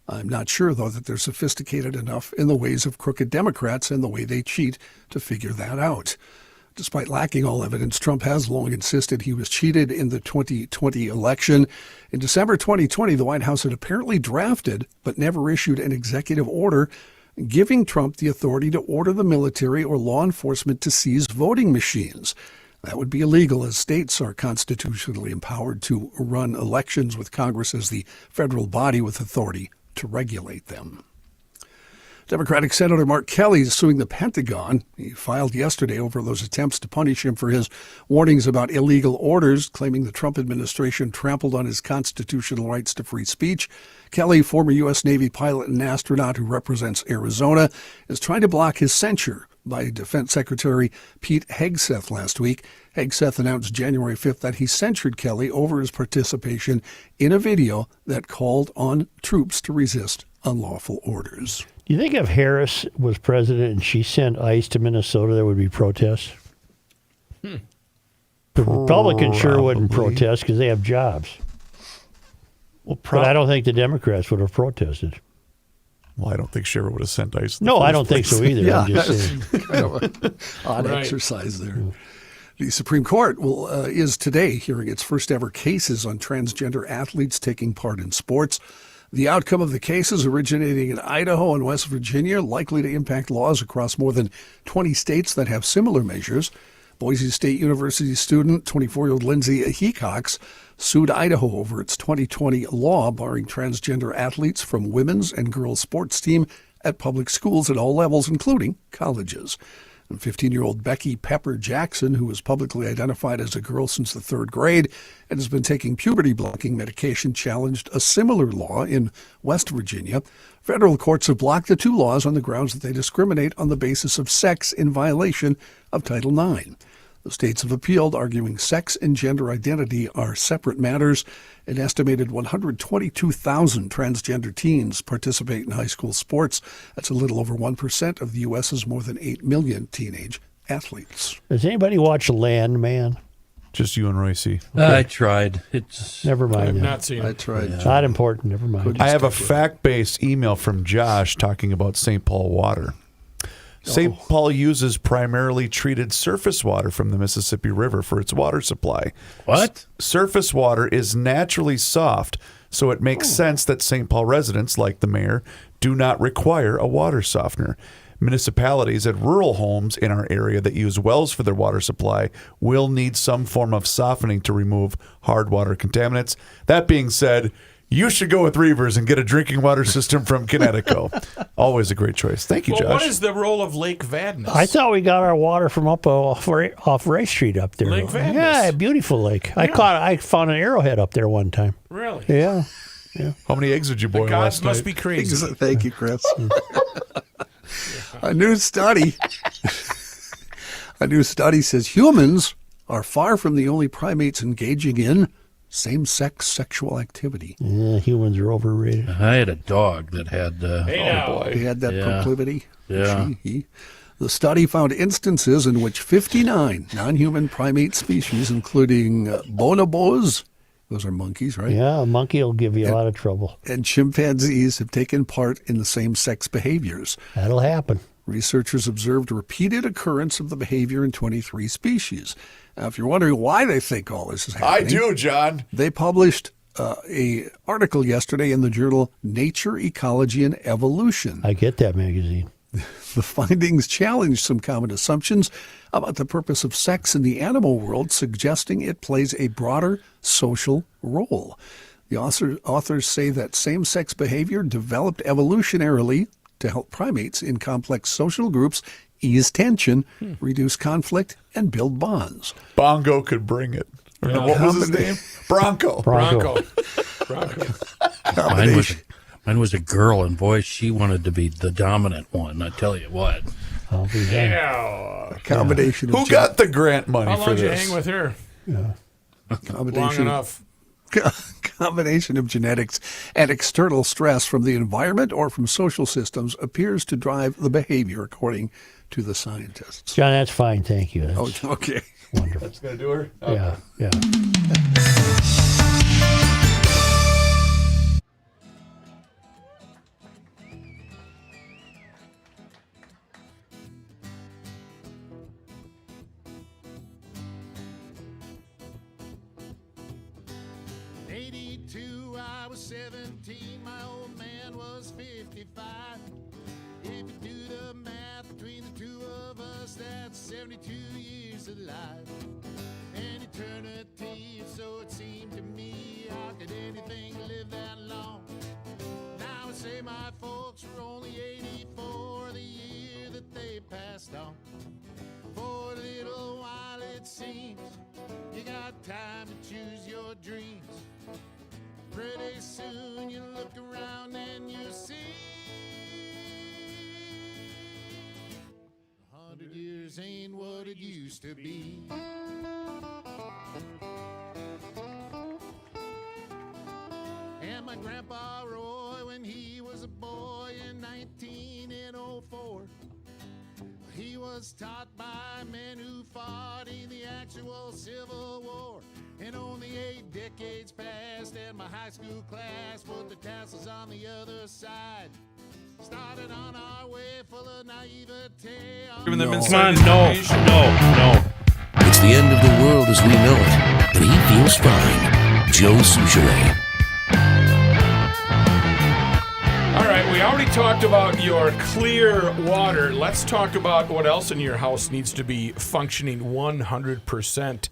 I'm not sure, though, that they're sophisticated enough in the ways of crooked Democrats and the way they cheat to figure that out. Despite lacking all evidence, Trump has long insisted he was cheated in the 2020 election. In December 2020, the White House had apparently drafted but never issued an executive order giving Trump the authority to order the military or law enforcement to seize voting machines. That would be illegal, as states are constitutionally empowered to run elections with Congress as the federal body with authority to regulate them. Democratic Senator Mark Kelly is suing the Pentagon. He filed yesterday over those attempts to punish him for his warnings about illegal orders, claiming the Trump administration trampled on his constitutional rights to free speech. Kelly, former U.S. Navy pilot and astronaut who represents Arizona, is trying to block his censure by Defense Secretary Pete Hegseth last week. Hegseth announced January 5th that he censured Kelly over his participation in a video that called on troops to resist unlawful orders. Do you think if Harris was president and she sent ICE to Minnesota, there would be protests? The Republicans sure wouldn't protest because they have jobs. Well, But I don't think the Democrats would have protested. Well, I don't think she ever would have sent ICE. No, I don't think so either. Yeah, I'm just that's saying. kind of an odd Right. exercise there. The Supreme Court is today hearing its first ever cases on transgender athletes taking part in sports. The outcome of the cases originating in Idaho and West Virginia likely to impact laws across more than 20 states that have similar measures. Boise State University student 24-year-old Lindsay Hecox sued Idaho over its 2020 law barring transgender athletes from women's and girls' sports team at public schools at all levels, including colleges. And 15-year-old Becky Pepper Jackson, who was publicly identified as a girl since the third grade and has been taking puberty-blocking medication, challenged a similar law in West Virginia. Federal courts have blocked the two laws on the grounds that they discriminate on the basis of sex in violation of Title IX. The states have appealed, arguing sex and gender identity are separate matters. An estimated 122,000 transgender teens participate in high school sports. That's a little over 1% of the U.S.'s more than 8 million teenage athletes. Does anybody watch Landman? Just you and Royce. I tried. It's Never mind. I've then. not seen I it. tried. Not important. Never mind. I have a fact-based email from Josh talking about St. Paul water. St. Paul uses primarily treated surface water from the Mississippi River for its water supply. What? Surface water is naturally soft, so it makes sense that St. Paul residents, like the mayor, do not require a water softener. Municipalities and rural homes in our area that use wells for their water supply will need some form of softening to remove hard water contaminants. That being said, you should go with Reavers and get a drinking water system from Connecticut. Always a great choice. Thank you, Well, Josh. what is the role of Lake Vadnais? I thought we got our water from up off Ray Street up there. Lake Vadnais. Yeah, beautiful lake. I found an arrowhead up there one time. Really? Yeah. How many eggs did you boil Gods last must night? be crazy. Thank you, Chris. A new study says humans are far from the only primates engaging in same-sex sexual activity. Yeah, humans are overrated. I had a dog that had. Hey, now. He had that Yeah. proclivity. Yeah. The study found instances in which 59 non-human primate species, including bonobos, those are monkeys, right? Yeah, a monkey will give you a lot of trouble. And chimpanzees have taken part in the same-sex behaviors. That'll happen. Researchers observed repeated occurrence of the behavior in 23 species. Now, if you're wondering why they think all this is I happening, do, John. they published an article yesterday in the journal Nature, Ecology, and Evolution. I get that magazine. The findings challenge some common assumptions about the purpose of sex in the animal world, suggesting it plays a broader social role. The authors say that same-sex behavior developed evolutionarily to help primates in complex social groups ease tension, reduce conflict, and build bonds. Bongo could bring it. Or no, what was his name? Bronco. Bronco. Mine was a girl, and boy, she wanted to be the dominant one. I tell you what. I'll be done. Yeah. A combination of Who got the grant money How for long did you this? hang with her? Long combination enough. combination of genetics and external stress from the environment or from social systems appears to drive the behavior, according to the scientists. John, that's fine. Thank you. Oh, That's okay. wonderful. That's going to do her? Yeah, yeah. '82, I was 17, my old man was 55. If you do the math between the two of us, that's 72 years of life. An eternity, so it seemed to me. How could anything live that long? Now I say my folks were only 84 the year that they passed on. For a little while it seems you got time to choose your dreams. Pretty soon you look around and you see 100 years ain't what it used to be. And my grandpa Roy, when he was a boy in 1904, he was taught by men who fought in the actual Civil War. And only 8 decades passed, and my high school class put the tassels on the other side. Started on our way full of naivete. Giving them Come inside on, no. It's the end of the world as we know it, and he feels fine. Joe Souchere. All right, we already talked about your clear water. Let's talk about what else in your house needs to be functioning 100%.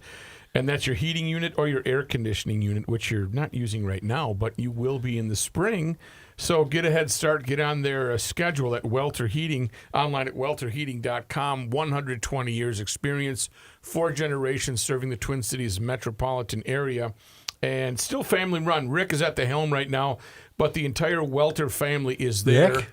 And that's your heating unit or your air conditioning unit, which you're not using right now, but you will be in the spring. So get a head start. Get on their schedule at Welter Heating, online at welterheating.com. 120 years experience, 4 generations serving the Twin Cities metropolitan area, and still family run. Rick is at the helm right now, but the entire Welter family is there.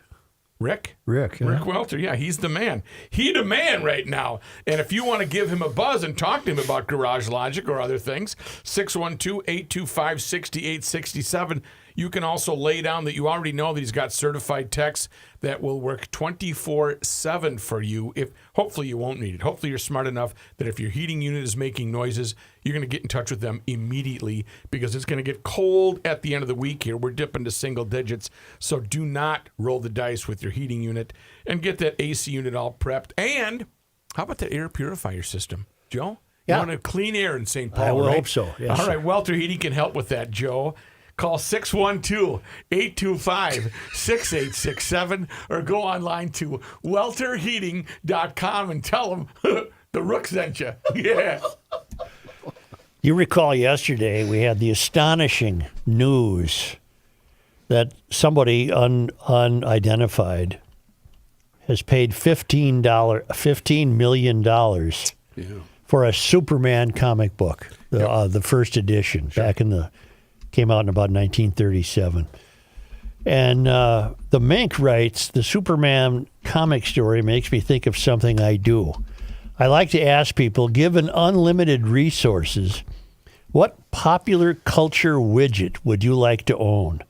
Rick? Rick, yeah. Rick Welter, yeah, he's the man. He the man right now. And if you want to give him a buzz and talk to him about Garage Logic or other things, 612-825-6867. You can also lay down that you already know that he's got certified techs that will work 24/7 for you. If hopefully you won't need it. Hopefully you're smart enough that if your heating unit is making noises, you're going to get in touch with them immediately because it's going to get cold at the end of the week here. We're dipping to single digits, so do not roll the dice with your heating unit and get that AC unit all prepped. And how about the air purifier system, Joe? Yeah. You want a clean air in St. Paul, I will right? hope so, yes, All sir. right, Welter Heating can help with that, Joe. Call 612-825-6867 or go online to welterheating.com and tell them the Rook sent you. Yeah. You recall yesterday we had the astonishing news that somebody unidentified has paid $15 million for a Superman comic book, the first edition, came out in about 1937. And the Mink writes, the Superman comic story makes me think of something I do. I like to ask people, given unlimited resources, what popular culture widget would you like to own?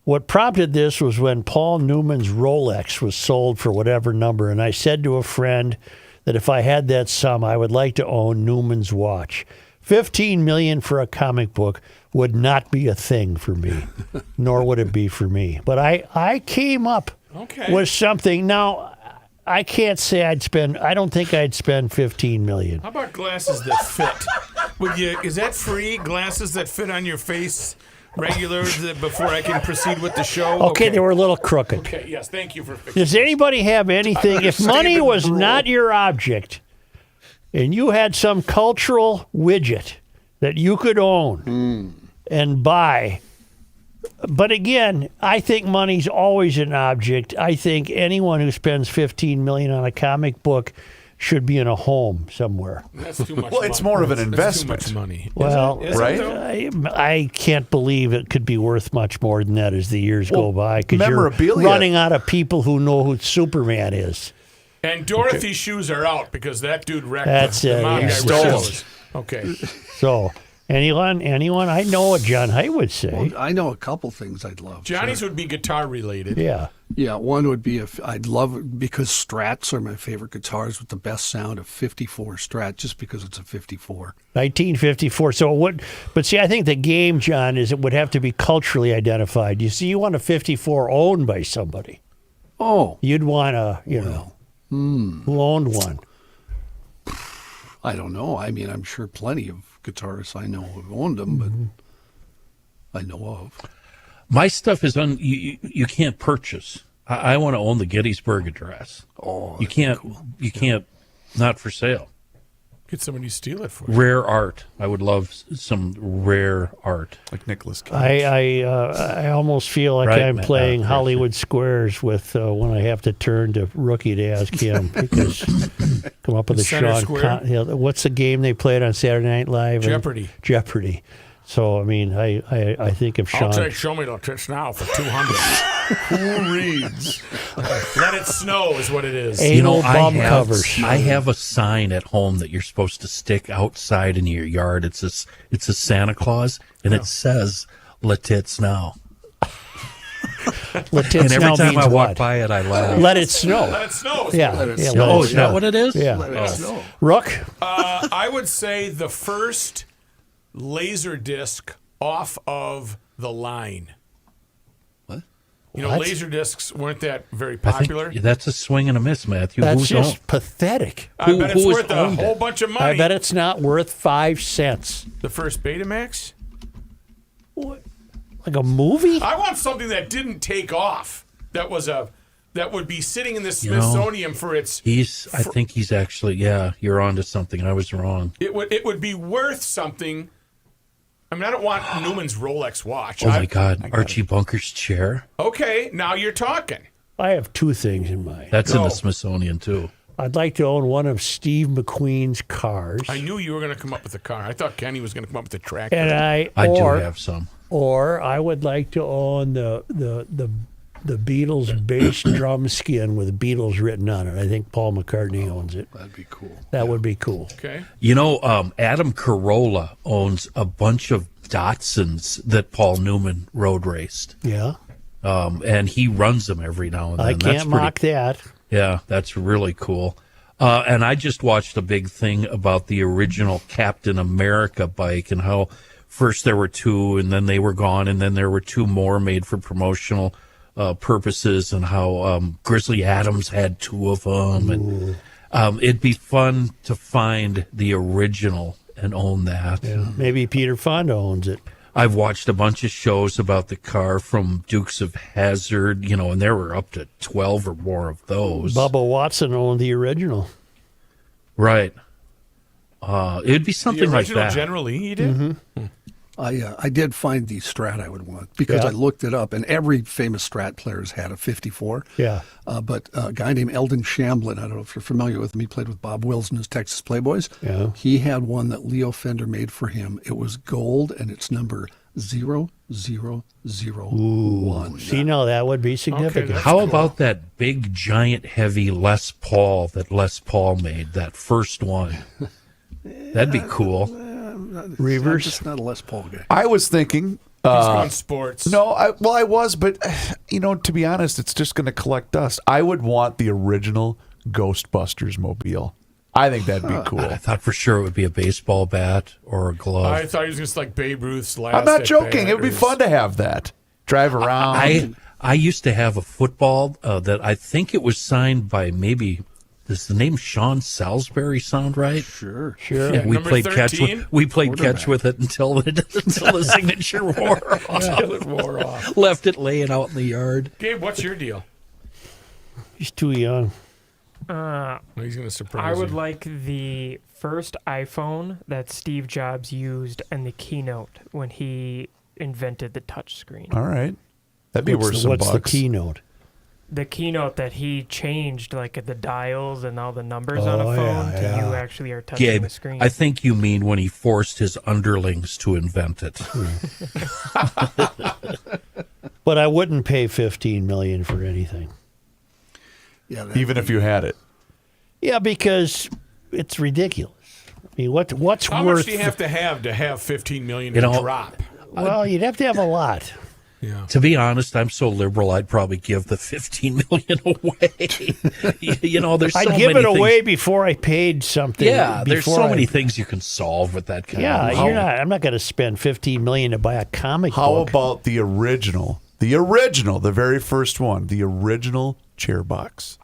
What prompted this was when Paul Newman's Rolex was sold for whatever number, and I said to a friend that if I had that sum, I would like to own Newman's watch. $15 million for a comic book would not be a thing for me, nor would it be for me. But I came up with something. Now, I can't say I don't think I'd spend $15 million. How about glasses that fit? Is that free? Glasses that fit on your face regular before I can proceed with the show? Okay, they were a little crooked. Okay, yes, thank you for fixing Does anybody have anything? If money was not your object and you had some cultural widget that you could own and buy But again, I think money's always an object. I think anyone who spends $15 million on a comic book should be in a home somewhere. That's too much. Well, it's more of an investment. That's too much money. Well, Is it? right? I can't believe it could be worth much more than that as the years go by, because you're memorabilia. running out of people who know who Superman is. And Dorothy's shoes are out because that dude wrecked That's the it, mom yeah. guy Stole wrecked them. those. Okay. So, anyone, I know what John Heidt would say. Well, I know a couple things I'd love. Johnny's Sure. would be guitar related. Yeah. Yeah, one would be I'd love, because Strats are my favorite guitars with the best sound, of 54 Strat, just because it's a 54. 1954. So it would, but see, I think the game, John, is it would have to be culturally identified. You see, you want a 54 owned by somebody. Oh, You'd want a, who owned one. I don't know. I mean, I'm sure plenty of guitarists I know have owned them, but I know of. My stuff is you can't purchase. I want to own the Gettysburg Address. Oh, You can't. You can't. Not for sale. Get somebody to steal it for you. Rare art. I would love some rare art. Like Nicolas Cage. I almost feel like Right, I'm Matt, playing right. Hollywood Squares with when I have to turn to Rookie to ask him, because come up with a Center Sean. Square? What's the game they played on Saturday Night Live? Jeopardy. Jeopardy. So I mean, I think of Sean. I'll take Show Me the Tits Now for 200. Who reads? Let It Snow is what it is. Anal bum I covers. have a sign at home that you're supposed to stick outside in your yard. It's a Santa Claus, and it says "Let Tits Now." Let And every time I walk what? by it, I laugh. Let it snow. Let It Snow. is Yeah. what it is. Yeah, snow. let it Oh, is that snow. what it is? Yeah. Let it snow. Rook. I would say the first laser disc off of the line. What? You know, What? laser discs weren't that very I think popular. that's a swing and a miss, Matthew. That's Who's just own- pathetic. I bet it's who has worth a owned whole it? bunch of I money. bet it's not worth 5 cents. The first Betamax? Like a movie? I want something that didn't take off. That would be sitting in the You know, Smithsonian for its. I think he's actually. Yeah, you're onto something. I was wrong. It would be worth something. I mean, I don't want Newman's Rolex watch. Oh my God, Archie Bunker's chair. Okay, now you're talking. I have 2 things in mind. That's in Go. the Smithsonian too. I'd like to own one of Steve McQueen's cars. I knew you were going to come up with a car. I thought Kenny was going to come up with a tractor. And I do have some. Or I would like to own the Beatles bass drum skin with Beatles written on it. I think Paul McCartney owns it. That'd be cool. That would be cool. Okay. You know, Adam Carolla owns a bunch of Datsuns that Paul Newman road raced, Yeah. and he runs them every now and then. I That's can't pretty- mock that. Yeah, that's really cool. And I just watched a big thing about the original Captain America bike and how first there were 2 and then they were gone, and then there were 2 more made for promotional purposes, and how Grizzly Adams had 2 of them. And it'd be fun to find the original and own that. Yeah. Maybe Peter Fonda owns it. I've watched a bunch of shows about the car from Dukes of Hazzard, and there were up to 12 or more of those. Bubba Watson owned the original. Right. It'd be The something like original that. General Lee, he did? I did find the Strat I would want, because Yeah. I looked it up, and every famous Strat player's had a 54. Yeah. But a guy named Eldon Shamblin, I don't know if you're familiar with him, he played with Bob Wills and his Texas Playboys. Yeah. He had one that Leo Fender made for him. It was gold, and it's number 0001. See, now that would be significant. that's How cool. about that big, giant, heavy Les Paul that Les Paul made, that first one? That'd be cool. I'm Reverse. just not a Les Paul guy. I was thinking. He's going sports. No, I was, but to be honest, it's just going to collect dust. I would want the original Ghostbusters mobile. I think that'd be cool. I thought for sure it would be a baseball bat or a glove. I thought he was just like Babe Ruth's last. I'm not at joking. bat It would be or fun to have that. Drive around. I used to have a football that I think it was signed by maybe. Does the name Sean Salisbury sound right? Sure. Sure. Yeah. We Number played catch. 13? We played catch with it until the signature wore off. Until it wore off. Left it laying out in the yard. Gabe, what's your deal? He's too young. He's going to surprise I would you. like the first iPhone that Steve Jobs used in the keynote when he invented the touch screen. All right. That'd be worth some bucks. What's the keynote? The keynote that he changed, like the dials and all the numbers on a phone, to you actually are touching Gabe, the screen. I think you mean when he forced his underlings to invent it. But I wouldn't pay $15 million for anything. Yeah, Even if you had it. Yeah, because it's ridiculous. I mean, what's How worth? much do you have to have $15 million You to know, drop? Well, you'd have to have a lot. Yeah. To be honest, I'm so liberal, I'd probably give the $15 million away. You know, there's so I'd give many it away things. before I paid something. Yeah, there's before so many things you can solve with that kind Yeah, of I'm not going to spend $15 million to buy a comic How book. about the original, the very first one, the original chair box?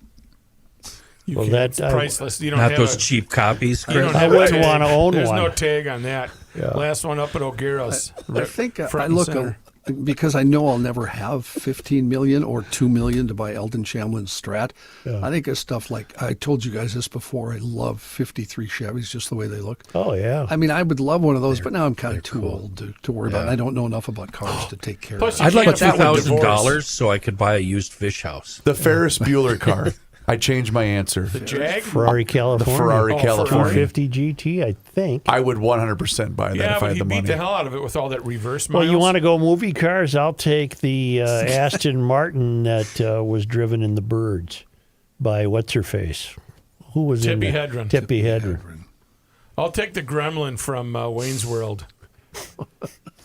You Well, can't. that- It's priceless. You don't Not have those a, cheap copies, you Chris. don't I have a wouldn't tag. wanna own There's one. no tag on that. Last one up at O'Gara's. I think I front and look center. because I know I'll never have $15 million or $2 million to buy Eldon Shamlin's Strat. I think of stuff like, I told you guys this before, I love 53 Chevys, just the way they look. Oh, yeah. I mean, I would love one of those, but now I'm kind of too old to worry about it. I don't know enough about cars to take care Plus of you it. I'd like can't afford divorce. $2,000 so I could buy a used fish house. The Ferris Bueller car. I changed my answer. The Jag? Ferrari, California. The Ferrari, California. 250 GT, I think. I would 100% buy that Yeah, if I but had he the beat money. the hell out of it with all that reverse Well, miles. you want to go movie cars? I'll take the Aston Martin that was driven in the Birds by what's-her-face. Who was in Tippi that? Hedren. Tippi Hedren. I'll take the Gremlin from Wayne's World.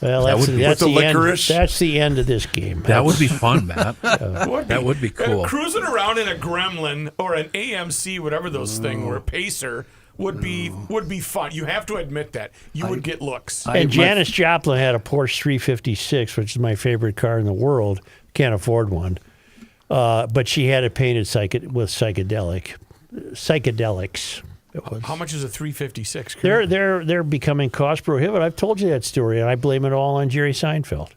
Well, That that's, would be- that's With the the end. licorice? That's the end of this game. That would be fun, Matt. That would be cool. Cruising around in a Gremlin or an AMC, whatever those things were, Pacer, would be fun. You have to admit that. You would get looks. And Janis Joplin had a Porsche 356, which is my favorite car in the world. Can't afford one. But she had it painted with psychedelics. It was. How much is a 356? They're becoming cost prohibitive. I've told you that story, and I blame it all on Jerry Seinfeld.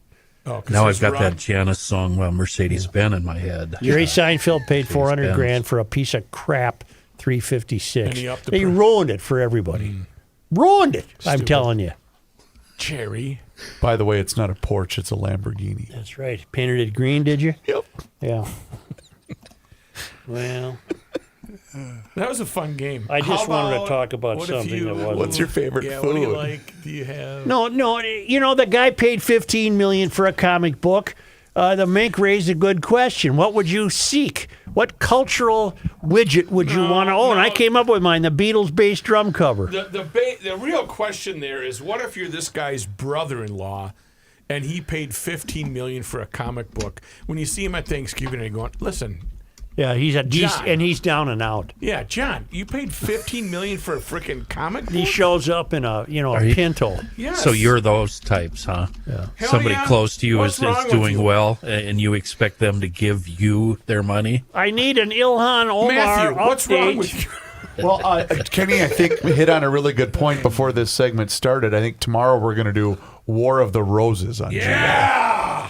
Oh, 'cause Now his I've got run- that Janice song, Mercedes-Benz, in my head. Jerry Seinfeld paid $400 Mercedes-Benz. grand for a piece of crap 356. And he upped the They price. ruined it for everybody. Ruined it. I'm Stupid. telling you. Jerry. By the way, it's not a Porsche, it's a Lamborghini. That's right. Painted it green, did you? Yep. Yeah. Well, That was a fun game. I just How wanted to talk about what if something you- that wasn't. What's your favorite Yeah, food? what do you like? Do you have... No, you know, the guy paid $15 million for a comic book. The Mink raised a good question. What would you seek? What cultural widget would you want to own? no. I came up with mine, the Beatles bass drum cover. The real question there is, what if you're this guy's brother-in-law and he paid $15 million for a comic book? When you see him at Thanksgiving, and you're going, listen, Yeah, he's down and out. yeah, John, you paid $15 million for a freaking comic book? He shows up in a Are you- Pinto. Yes. So you're those types, huh? Yeah. Hell Somebody yeah. close to you What's is wrong with doing you? well, and you expect them to give you their money? I need an Ilhan Omar Matthew, what's update. wrong with you? Well, Kenny, I think hit on a really good point before this segment started. I think tomorrow we're going to do War of the Roses on Yeah!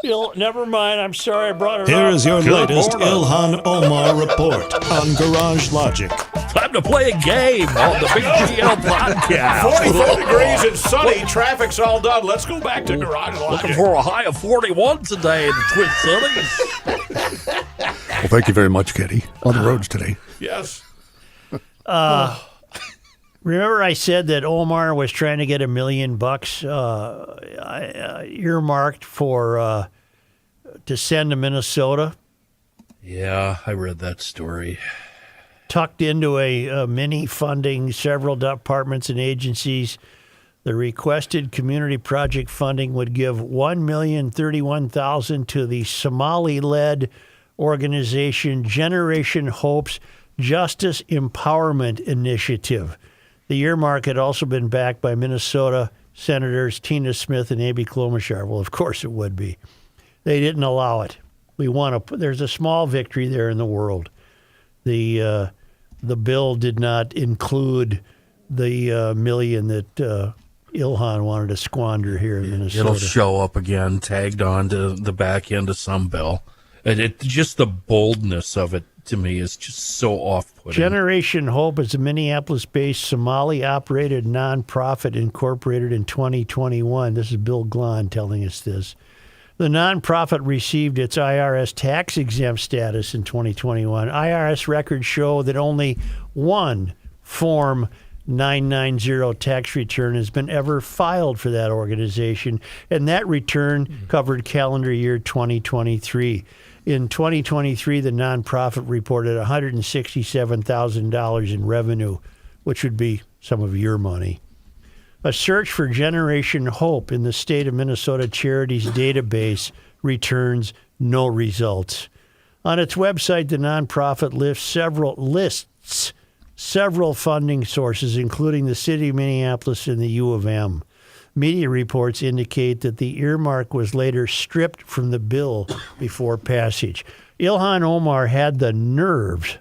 Never mind. I'm sorry I brought it Here up. is your latest Ilhan Omar report on Garage Logic. Time to play a game on the Big GL podcast. 44 degrees and sunny. Traffic's all done. Let's go back to Garage Logic. Looking for a high of 41 today in the Twin Cities. Well, thank you very much, Kitty. On the roads today. Yes. Remember I said that Omar was trying to get $1 million earmarked for to send to Minnesota, Yeah, I read that story. tucked into a mini funding several departments and agencies. The requested community project funding would give $1,031,000 to the Somali-led organization Generation Hope's Justice Empowerment Initiative. The earmark had also been backed by Minnesota Senators Tina Smith and Amy Klobuchar. Well, of course it would be. They didn't allow it. There's a small victory there in the world. The bill did not include the million that Ilhan wanted to squander here in Minnesota. It'll show up again, tagged on to the back end of some bill. And just the boldness of it to me is just so off-putting. Generation Hope is a Minneapolis-based Somali-operated nonprofit incorporated in 2021. This is Bill Glahn telling us this. The nonprofit received its IRS tax-exempt status in 2021. IRS records show that only one Form 990 tax return has been ever filed for that organization, and that return covered calendar year 2023. In 2023, the nonprofit reported $167,000 in revenue, which would be some of your money. A search for Generation Hope in the state of Minnesota Charities database returns no results. On its website, the nonprofit lists several funding sources, including the City of Minneapolis and the U of M. Media reports indicate that the earmark was later stripped from the bill before passage. Ilhan Omar had the nerves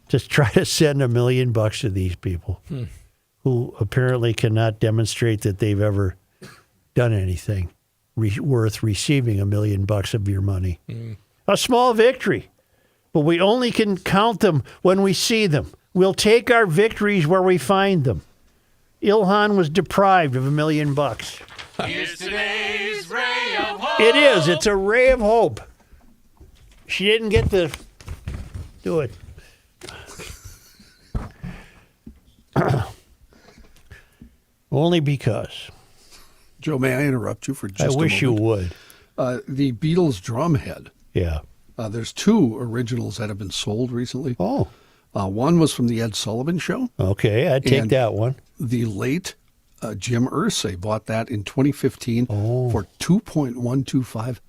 to try to send $1 million to these people who apparently cannot demonstrate that they've ever done anything worth receiving $1 million of your money. A small victory, but we only can count them when we see them. We'll take our victories where we find them. Ilhan was deprived of $1 million. Here's today's ray of hope. It is. It's a ray of hope. She didn't get to do it. Only because. Joe, may I interrupt you for just a moment? I wish you would. The Beatles drumhead. Yeah. There's two originals that have been sold recently. Oh. One was from the Ed Sullivan Show. Okay, I'd take that one. The late Jim Irsay bought that in 2015 for $2.125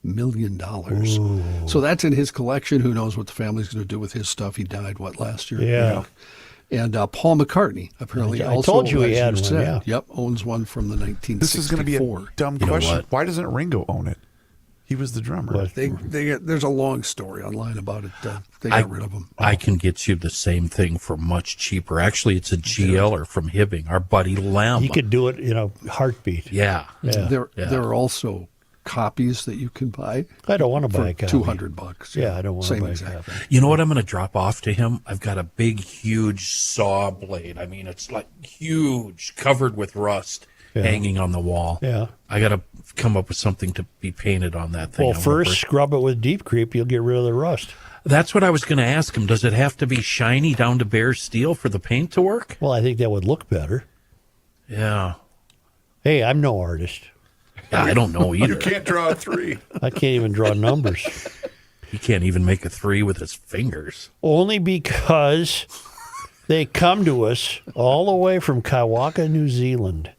million. Ooh. So that's in his collection. Who knows what the family's going to do with his stuff? He died, last year? Yeah. And Paul McCartney apparently I also, told you he as had one, said, yeah. Yep, owns one from the 1964. This is going to be a dumb question. Why doesn't Ringo own it? He was the drummer. There's a long story online about it. They got rid of him. I can get you the same thing for much cheaper. Actually, it's a GLer from Hibbing, our buddy Lem. He could do it in a heartbeat. Yeah. There are also copies that you can buy. I don't want to buy a copy. $200. Yeah, I don't want to buy a exact. copy. You know what I'm going to drop off to him? I've got a big, huge saw blade. I mean, it's like huge, covered with rust, hanging on the wall. Yeah. I got to come up with something to be painted on that thing. Well, first scrub it with Deep Creep. You'll get rid of the rust. That's what I was going to ask him. Does it have to be shiny down to bare steel for the paint to work? Well, I think that would look better. Yeah. Hey, I'm no artist. Yeah, I don't know either. You can't draw a 3. I can't even draw numbers. He can't even make a 3 with his fingers. Only because they come to us all the way from Kawaka, New Zealand,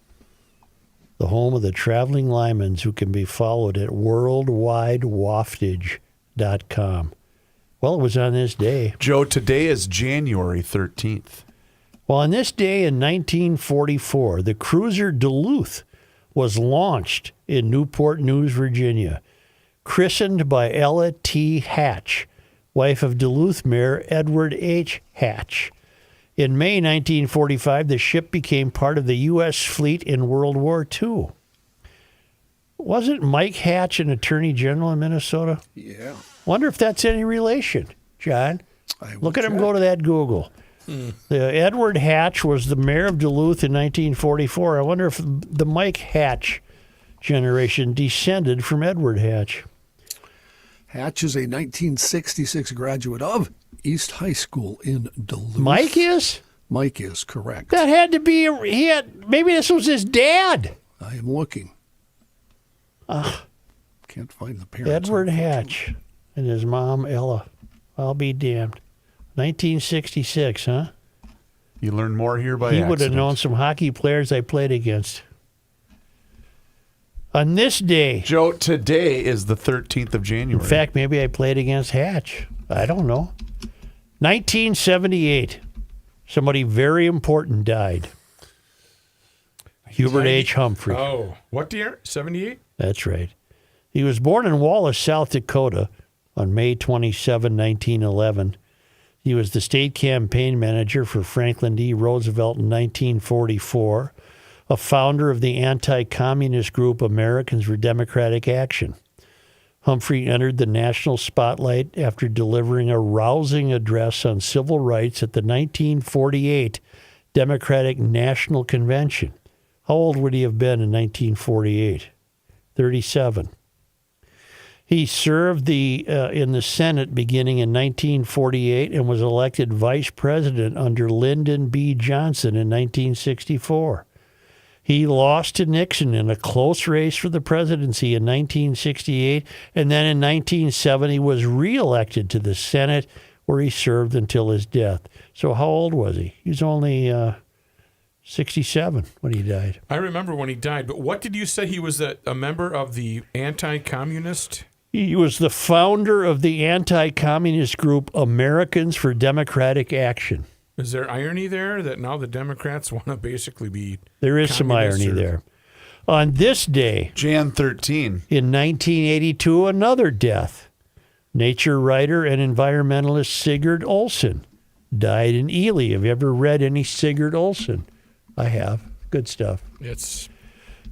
the home of the traveling Lymans, who can be followed at worldwidewaftage.com. Well, it was on this day. Joe, today is January 13th. Well, on this day in 1944, the cruiser Duluth was launched in Newport News, Virginia, christened by Ella T. Hatch, wife of Duluth Mayor Edward H. Hatch. In May 1945, the ship became part of the U.S. fleet in World War II. Wasn't Mike Hatch an attorney general in Minnesota? Yeah. Wonder if that's any relation, John. Look at him go to that Google. The Edward Hatch was the mayor of Duluth in 1944. I wonder if the Mike Hatch generation descended from Edward Hatch. Hatch is a 1966 graduate of East High School in Duluth. Mike is? Mike is, correct. That had to be, maybe this was his dad. I am looking. Can't find the parents. Edward Hatch and his mom, Ella. I'll be damned. 1966, huh? You learn more here by He accident. would have known some hockey players I played against. On this day. Joe, today is the 13th of January. In fact, maybe I played against Hatch. I don't know. 1978. Somebody very important died. Hubert H. Humphrey. Oh, what year? 78? That's right. He was born in Wallace, South Dakota on May 27, 1911. He was the state campaign manager for Franklin D. Roosevelt in 1944, a founder of the anti-communist group Americans for Democratic Action. Humphrey entered the national spotlight after delivering a rousing address on civil rights at the 1948 Democratic National Convention. How old would he have been in 1948? 37. He served in the Senate beginning in 1948 and was elected vice president under Lyndon B. Johnson in 1964. He lost to Nixon in a close race for the presidency in 1968, and then in 1970 was reelected to the Senate, where he served until his death. So how old was he? He was only 67 when he died. I remember when he died, but what did you say he was a member of the anti-communist? He was the founder of the anti-communist group Americans for Democratic Action. Is there irony there that now the Democrats want to basically be There is some irony there. On this day, Jan 13. In 1982, another death. Nature writer and environmentalist Sigurd Olson died in Ely. Have you ever read any Sigurd Olson? I have. Good stuff. It's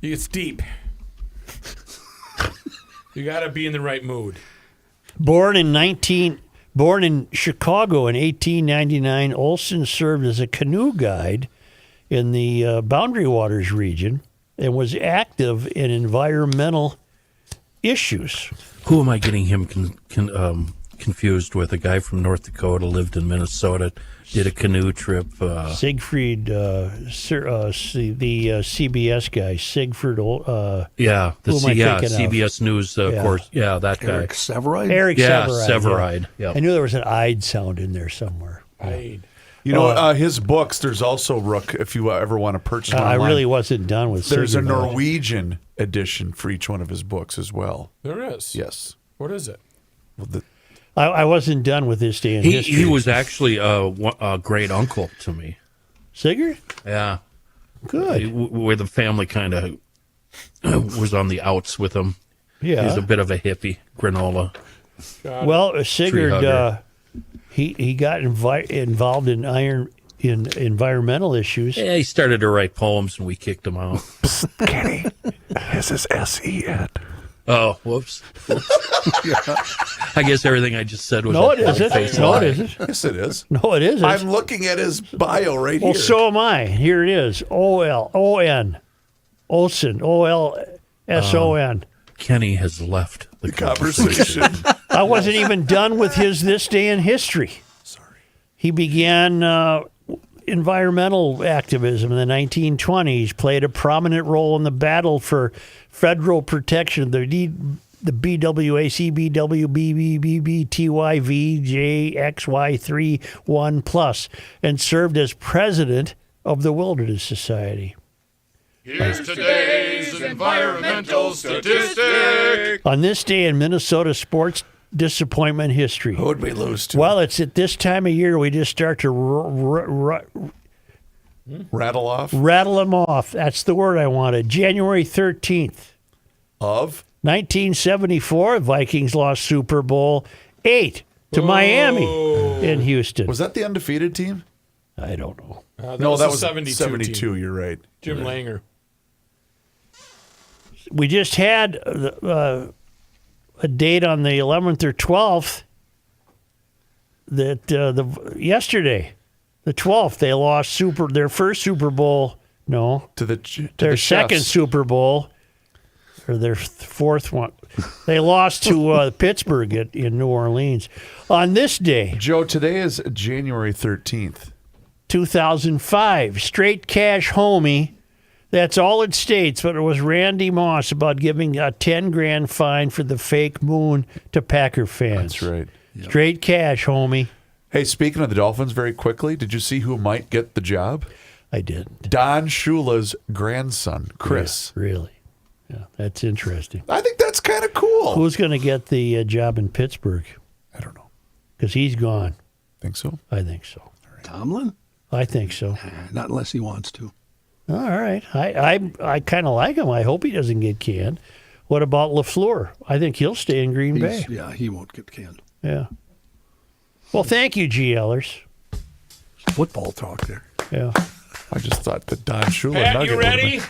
deep. You got to be in the right mood. Born in Chicago in 1899, Olson served as a canoe guide in the Boundary Waters region and was active in environmental issues. Who am I getting him confused with? A guy from North Dakota, lived in Minnesota, did a canoe trip. Siegfried, the CBS guy, Siegfried. CBS News, of course. Yeah, that guy. Eric Severide? Severide. Yeah. I knew there was an "ide" sound in there somewhere. I'd. You know, his books, there's also, Rook, if you ever want to purchase them I online, really wasn't done with there's a Sigurd. Norwegian edition for each one of his books as well. There is? Yes. What is it? Well, I wasn't done with this day in history. He was actually a great uncle to me. Sigurd? Yeah. Good. Where the family kind of was on the outs with him. Yeah. He's a bit of a hippie, granola. Well, Sigurd, he got involved in environmental issues. Yeah, he started to write poems, and we kicked him out. Kenny, this is S-E-N. Oh, whoops. I guess everything I just said was No, it isn't. No, it isn't. Yes, it is. No, it isn't. I'm looking at his bio right Well, here. so am I. Here it is. O-L-O-N. Olson. O-L-S-O-N. Kenny has left the conversation. I wasn't even done with his This Day in History. Sorry. He began environmental activism in the 1920s, played a prominent role in the battle for federal protection, the BWAC, BWBBBB, TYV, JXY31+, and served as president of the Wilderness Society. Here's today's environmental statistic. On this day in Minnesota sports disappointment history. Who would we lose to? Well, it's at this time of year we just start to rattle off? Rattle them off. That's the word I wanted. January 13th. Of? 1974, Vikings lost Super Bowl 8 to Miami in Houston. Was that the undefeated team? I don't know. No, that was 72. 72, you're right. Jim Langer. We just had a date on the 11th or 12th that yesterday, the 12th, they lost their first Super Bowl. No, their second Super Bowl, or their fourth one. They lost to Pittsburgh in New Orleans. On this day, Joe, today is January 13th. 2005, straight cash homie. That's all it states, but it was Randy Moss about giving a $10,000 fine for the fake moon to Packer fans. That's right. Yep. Straight cash, homie. Hey, speaking of the Dolphins, very quickly, did you see who might get the job? I didn't. Don Shula's grandson, Chris. Yeah, really? Yeah, that's interesting. I think that's kind of cool. Who's going to get the job in Pittsburgh? I don't know. Because he's gone. Think so? I think so. Right. Tomlin? I think so. Not unless he wants to. All right. I kind of like him. I hope he doesn't get canned. What about LaFleur? I think he'll stay in Green Bay. Yeah, he won't get canned. Yeah. Well, thank you, GLers. Football talk there. Yeah. I just thought that Don Shula Pat, nugget you ready?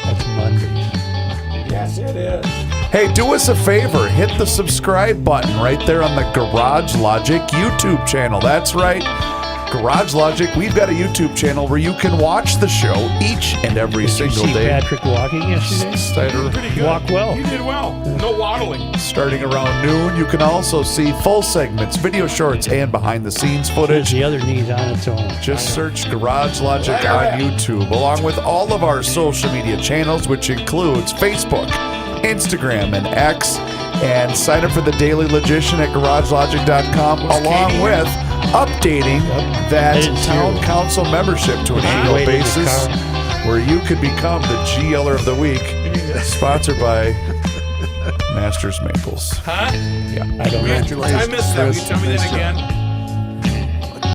That's Mondays. Yes, it is. Hey, do us a favor. Hit the subscribe button right there on the Garage Logic YouTube channel. That's right. Garage Logic, we've got a YouTube channel where you can watch the show each and every single See day. Patrick walking yesterday? Pretty good. Walk well. You did well. No waddling. Starting around noon, you can also see full segments, video shorts, and behind-the-scenes footage. The other knee's on its own. Just search Garage Logic on YouTube, along with all of our social media channels, which includes Facebook, Instagram, and X. And sign up for the Daily Logician at GarageLogic.com, along with updating that town council membership to an annual basis, where you could become the GLer of the week, sponsored by Masters Maples. Huh? Yeah. I don't know. I missed that. Will you tell me that again?